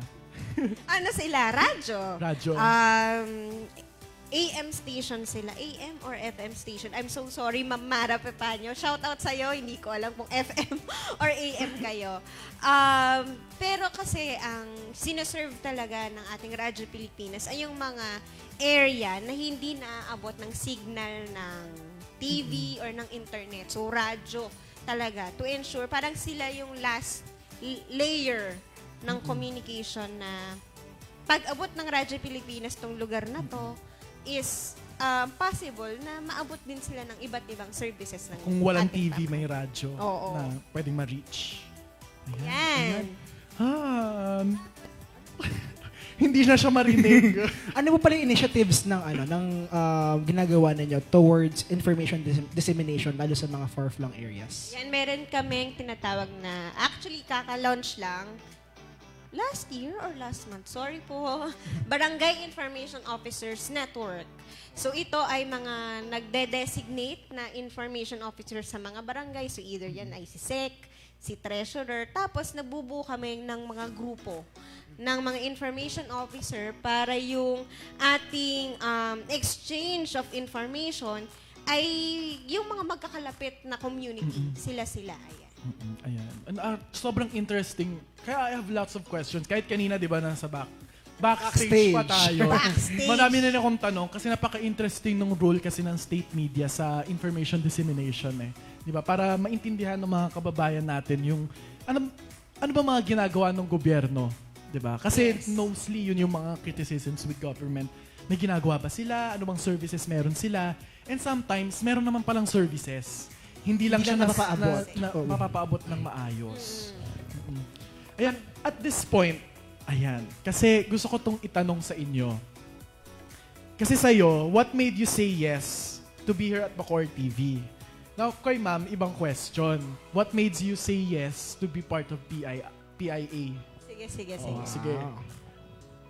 Ano sila? Radyo?
Radyo.
AM station sila. AM or FM station? I'm so sorry, Ma'am Mara Pepanyo. Shout out sa'yo. Hindi ko alam kung FM or AM kayo. Pero kasi ang sineserve talaga ng ating Radyo Pilipinas ay yung mga area na hindi naaabot ng signal ng TV or ng internet. So, radyo talaga. To ensure, parang sila yung last layer ng communication na pag-abot ng Radyo Pilipinas tong lugar na to, is possible na maabot din sila ng iba't ibang services ng
Kung walang
ating
TV,
tao.
may radyo
Oo.
na pwedeng ma-reach.
Yan.
Hindi na siya marinig.
Ano po pala yung initiatives ng ginagawa ninyo towards information dissemination lalo sa mga far-flung areas?
Yan, meron kaming tinatawag na, actually, kaka-launch lang, last year or last month, sorry po, Barangay Information Officers Network. So ito ay mga nagde-designate na information officer sa mga barangay. So either yan ay si SEC, si Treasurer, tapos nabubuo kami ng mga grupo ng mga information officer para yung ating exchange of information ay yung mga magkakalapit na community. Sila-sila. Ayan.
Ayan. Sobrang interesting. Kaya I have lots of questions. Kahit kanina, di ba, nasa backstage pa tayo.
Backstage.
Marami na akong tanong kasi napaka-interesting ng role kasi ng state media sa information dissemination eh. Di ba? Para maintindihan ng mga kababayan natin yung ano ba mga ginagawa ng gobyerno. Di ba? Kasi mostly yun yung mga criticisms with government. May ginagawa ba sila? Ano bang services meron sila? And sometimes, meron naman palang services. Hindi lang siya mapapaabot ng maayos. Ayan, at this point, ayan, kasi gusto ko tong itanong sa inyo. Kasi sa'yo, what made you say yes to be here at Bacoor TV? Now, kay ma'am, ibang question. What made you say yes to be part of PIA?
Sige.
Sige.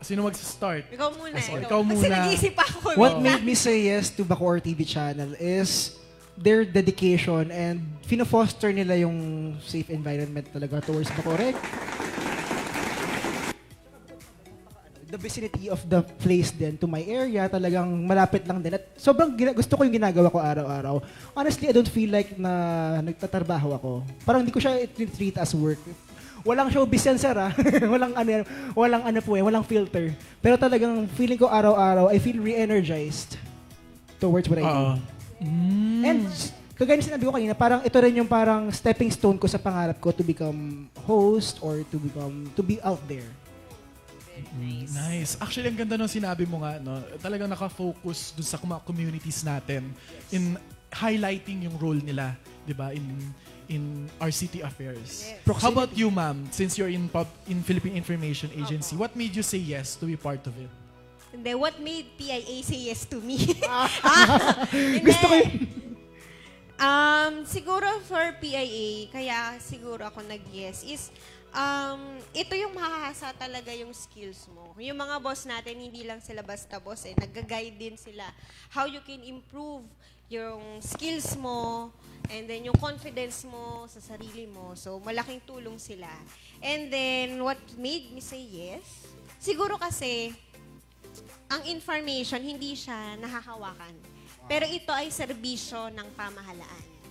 Sino mag-start?
Ikaw muna.
ikaw muna.
Kasi nag-iisip ako.
What made me say yes to Bacoor TV channel is their dedication and fino-foster nila yung safe environment talaga towards Bacoor. The vicinity of the place din to my area, talagang malapit lang din. At sobrang gusto ko yung ginagawa ko araw-araw. Honestly, I don't feel like na nagtatrabaho ako. Parang hindi ko siya treat as work. Walang showbiz yan, sir, ha? walang filter. Pero talagang feeling ko araw-araw, I feel re-energized towards what I do. And kagaya sinabi ko kanina, parang ito rin yung parang stepping stone ko sa pangarap ko to become host or to be out there.
Nice. Actually, ang ganda nung sinabi mo nga, no? Talagang naka-focus dun sa mga communities natin in highlighting yung role nila, di ba, in our city affairs.
Yes.
How about you, ma'am? Since you're in Philippine Information Agency, what made you say yes to be part of it?
Hindi, what made PIA say yes to me?
Gusto ko yun.
Siguro for PIA, kaya siguro ako nag-yes, is ito yung mahahasa talaga yung skills mo. Yung mga boss natin, hindi lang sila basta boss eh. Nag-guide din sila how you can improve yung skills mo and then yung confidence mo sa sarili mo. So, malaking tulong sila. And then, what made me say yes? Siguro kasi, ang information, hindi siya nahahawakan. Pero ito ay serbisyo ng pamahalaan.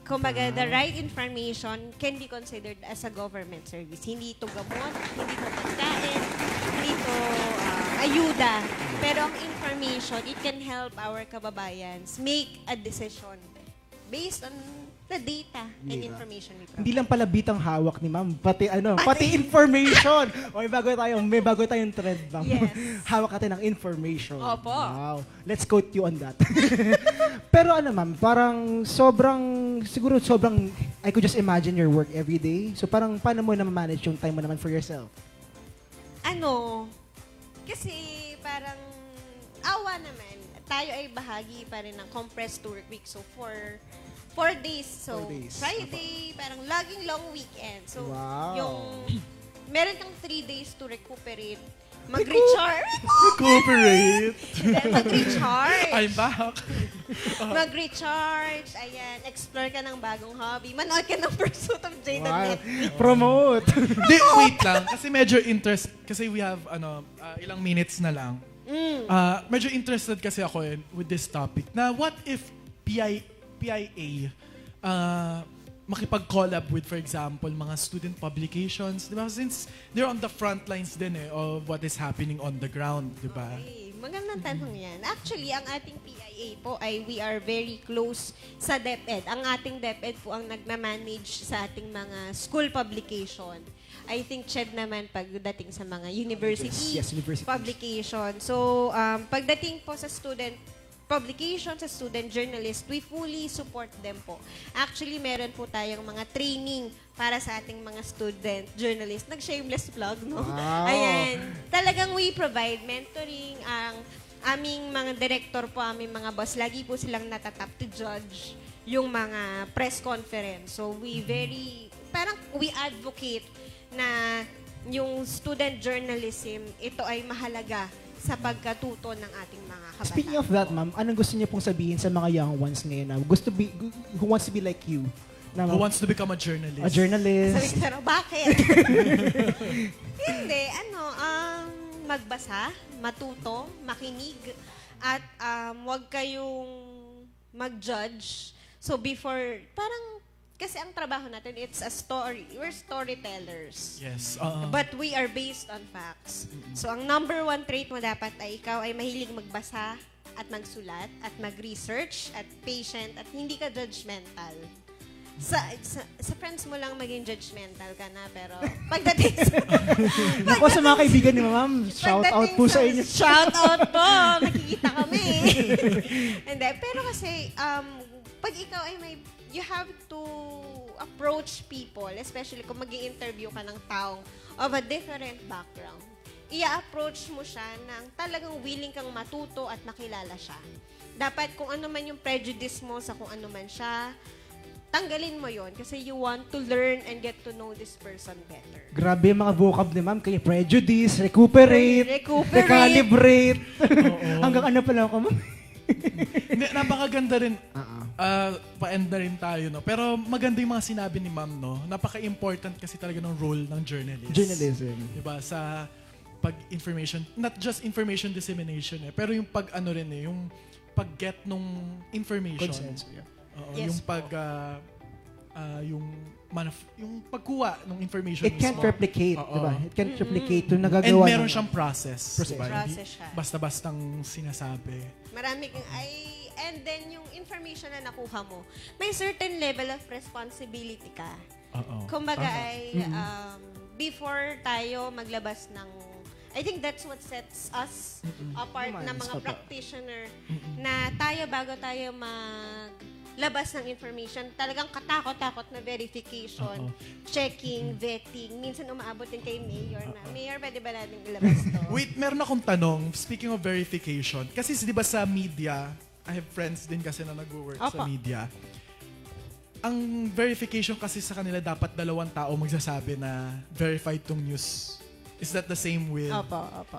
Kumbaga, the right information can be considered as a government service. Hindi ito gamot, hindi ito pagkain, hindi ito ayuda. Pero ang information, it can help our kababayans make a decision based on the data and information we provide.
Hindi lang pala bitang hawak ni ma'am, pati information. O may bago tayong trend, ma'am.
Yes.
Hawak natin ng information.
Opo.
Wow. Let's quote you on that. Pero ma'am, parang siguro sobrang, I could just imagine your work every day. So parang paano mo na manage yung time mo naman for yourself?
Kasi parang awa naman, tayo ay bahagi pa rin ng compressed work week. So, 4 days. So,
4 days.
Friday, parang laging long weekend. So,
Wow.
yung meron kang 3 days to recuperate Mag-recharge.
Recuperate.
Mag-recharge.
I'm back.
Mag-recharge. Ayan. Explore ka ng bagong hobby. Manood ka ng Pursuit of Jade on
Wow.
Netflix.
Promote.
Di, wait lang. Kasi medyo interest. Kasi we have, ilang minutes na lang. Medyo interested kasi ako with this topic. Na what if PIA makipag-collab with, for example, mga student publications, di ba? Since they're on the front lines din of what is happening on the ground, di ba?
Okay. Magandang tanong yan. Actually, ang ating PIA po ay we are very close sa DepEd. Ang ating DepEd po ang nagmamanage sa ating mga school publication. I think CHED naman pagdating sa mga university
Yes, universities.
publication. So, pagdating po sa student publication, sa student journalist, we fully support them po. Actually, meron po tayong mga training para sa ating mga student journalist. Nag-shameless plug, no?
Wow.
Ayan. Talagang we provide mentoring. Ang aming mga director po, aming mga boss, lagi po silang natatap to judge yung mga press conference. So, we advocate na yung student journalism, ito ay mahalaga sa pagkatuto ng ating mga kabataan.
Speaking of that, ma'am, anong gusto niyo pong sabihin sa mga young ones ngayon na who wants to be like you? Na,
Who wants to become a journalist?
a journalist?
Sabi ko, pero bakit? Hindi, magbasa, matuto, makinig, at wag kayong mag-judge. So before, kasi ang trabaho natin, it's a story. We're storytellers.
Yes.
But we are based on facts. So, ang number one trait mo dapat ay ikaw ay mahilig magbasa at magsulat at mag-research at patient at hindi ka judgmental. Sa friends mo lang maging judgmental ka na, pero pagdating sa...
Ako sa mga kaibigan ni ma'am, shout out po sa inyo.
Shout out po! Nakikita kami. Hindi, pero kasi, pag ikaw ay you have to approach people, especially kung mag-i-interview ka ng taong of a different background. I-approach mo siya ng talagang willing kang matuto at makilala siya. Dapat kung ano man yung prejudice mo sa kung ano man siya, tanggalin mo yon kasi you want to learn and get to know this person better.
Grabe yung mga vocab ni ma'am. Kaya prejudice, recuperate, recalibrate. Hanggang ano pala ako, ma'am?
Napakaganda rin. Pa-end na rin tayo, no? Pero maganda yung mga sinabi ni ma'am, no? Napaka-important kasi talaga ng role ng journalist.
Journalism.
Diba? Sa pag-information, not just information dissemination, pero yung pag-ano rin yung pag-get nung information.
Consensus, yeah.
Oo,
Yes
yung
po.
yung pagkuha ng information
It can't
mismo.
replicate,
Oo.
diba? It can't replicate yung
And
nagagawa.
meron siyang process.
Process.
Diba? Hindi
Process siya.
basta-bastang sinasabi.
Marami kang, and then yung information na nakuha mo, may certain level of responsibility ka.
Oo.
Kumbaga ay, before tayo maglabas ng, I think that's what sets us apart
Naman,
na mga
totoo.
practitioner na bago tayo maglabas ng information, talagang katakot-takot na verification, checking, vetting. Minsan umaabot din kay Mayor na, Mayor, pwede ba natin ilabas to?
Wait, meron akong tanong. Speaking of verification, kasi di ba sa media, I have friends din kasi na nag-work sa media. Ang verification kasi sa kanila dapat 2 tao magsasabi na verified tong news. Is that the same with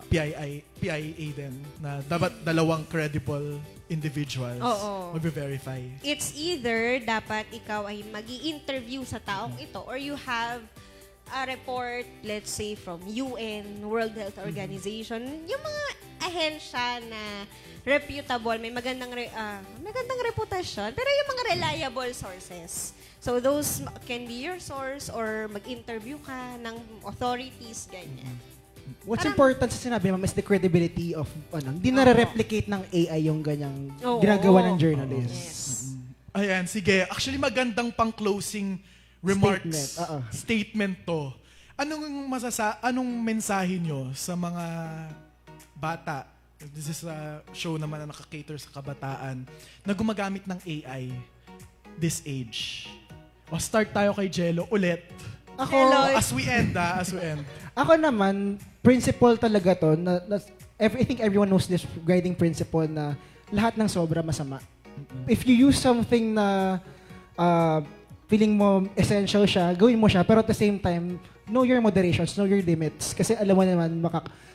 PIA din? Na dapat 2 credible individuals mag-verify?
It's either dapat ikaw ay mag-i-interview sa taong ito or you have a report, let's say, from UN, World Health Organization, yung mga ahensya na reputable, may magandang reputasyon, pero yung mga reliable sources. So those can be your source or mag-interview ka ng authorities, ganyan.
What's important sa sinabi, ma'am, is the credibility of, hindi na-replicate ng AI yung ganyang ginagawa ng journalist.
Ayan, sige. Actually, magandang pang-closing remarks. Statement to. Anong mensahe nyo sa mga bata? This is a show naman na nakakater sa kabataan na gumagamit ng AI this age. O start tayo kay Jello ulit. As we end.
Ako naman, principle talaga to, I think everyone knows this guiding principle na lahat ng sobra masama. If you use something na feeling mo essential siya, gawin mo siya, pero at the same time, know your moderations, know your limits. Kasi alam mo naman,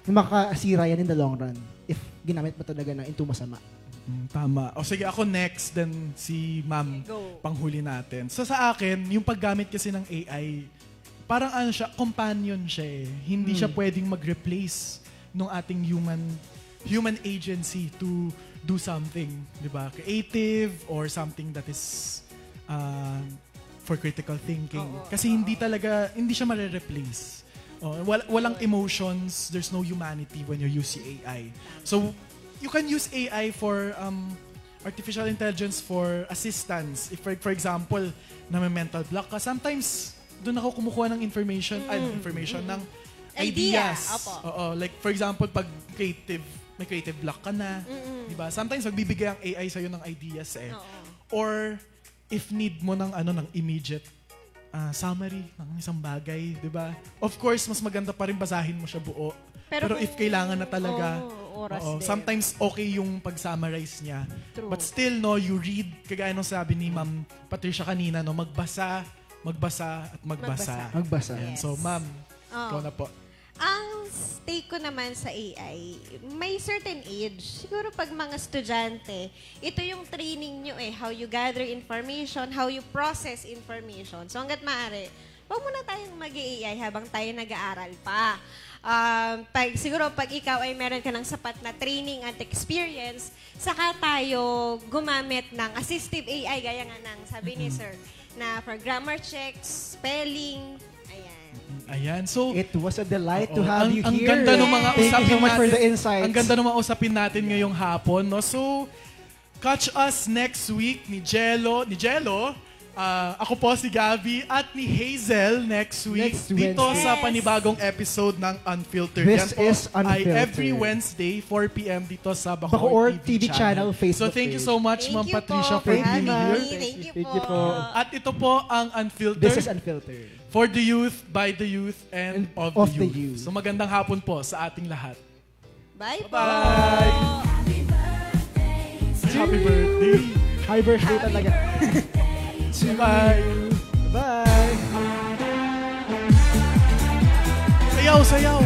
makakasira yan in the long run if ginamit mo talaga ng into masama.
Tama. O sige, ako next, then si Ma'am
Go.
panghuli natin. So sa akin, yung paggamit kasi ng AI, parang ano siya, companion siya eh. Hindi siya pwedeng mag-replace ng ating human agency to do something, di ba? Creative or something that is for critical thinking. Kasi hindi siya mare-replace. Walang emotions, there's no humanity when you use AI. So, you can use AI for artificial intelligence for assistance. If for example, na may mental block ka, sometimes doon ako kumukuha ng information ng ideas.
Opo.
Oo, like for example, pag may creative block ka na, di ba? Sometimes magbibigay ang AI sa'yo ng ideas eh. Or if need mo ng immediate summary ng isang bagay, di ba? Of course, mas maganda pa rin basahin mo siya buo. Pero if kailangan na talaga,
oras din.
sometimes okay yung pag-summarize niya.
True.
But still, no, you read, kagaya nung sabi ni Ma'am Patricia kanina, no, magbasa, at magbasa.
Magbasa.
Ayan. So, Ma'am,
Oo.
ikaw na po.
Ang take ko naman sa AI, may certain age. Siguro pag mga estudyante, ito yung training nyo how you gather information, how you process information. So hanggat maaari, huwag muna tayong mag-AI habang tayo nag-aaral pa. Siguro pag ikaw ay meron ka ng sapat na training at experience, saka tayo gumamit ng assistive AI, gaya nga ng sabi ni Sir, na for grammar checks, spelling,
Ayan. So,
It was a delight to
oo,
have you
ang
here.
ganda ng mga
Thank you
usapin
so much for
natin.
the insights.
Ang ganda ng mga usapin natin ngayong hapon, no? So, catch us next week ni Jello. Ako po si Gabby at ni Hazel next week
Next
dito
Wednesday.
sa panibagong episode ng Unfiltered.
This
Yan po
is
ay
Unfiltered.
every Wednesday, 4 p.m. dito sa
Bacoor
Bacoor
TV channel, Facebook
So thank you
page.
so much,
Thank
Ma'am
you
Patricia,
po
for
for
being
having
here.
me. Thank you
Thank you
po.
po.
At ito po ang
This
Unfiltered.
is Unfiltered.
For the youth, by the youth, and of
of
the
the
youth.
youth.
So magandang hapon po sa ating lahat.
Bye po!
Bye! Happy birthday!
Happy birthday talaga.
Bye!
Bye!
Sayaw, sayaw!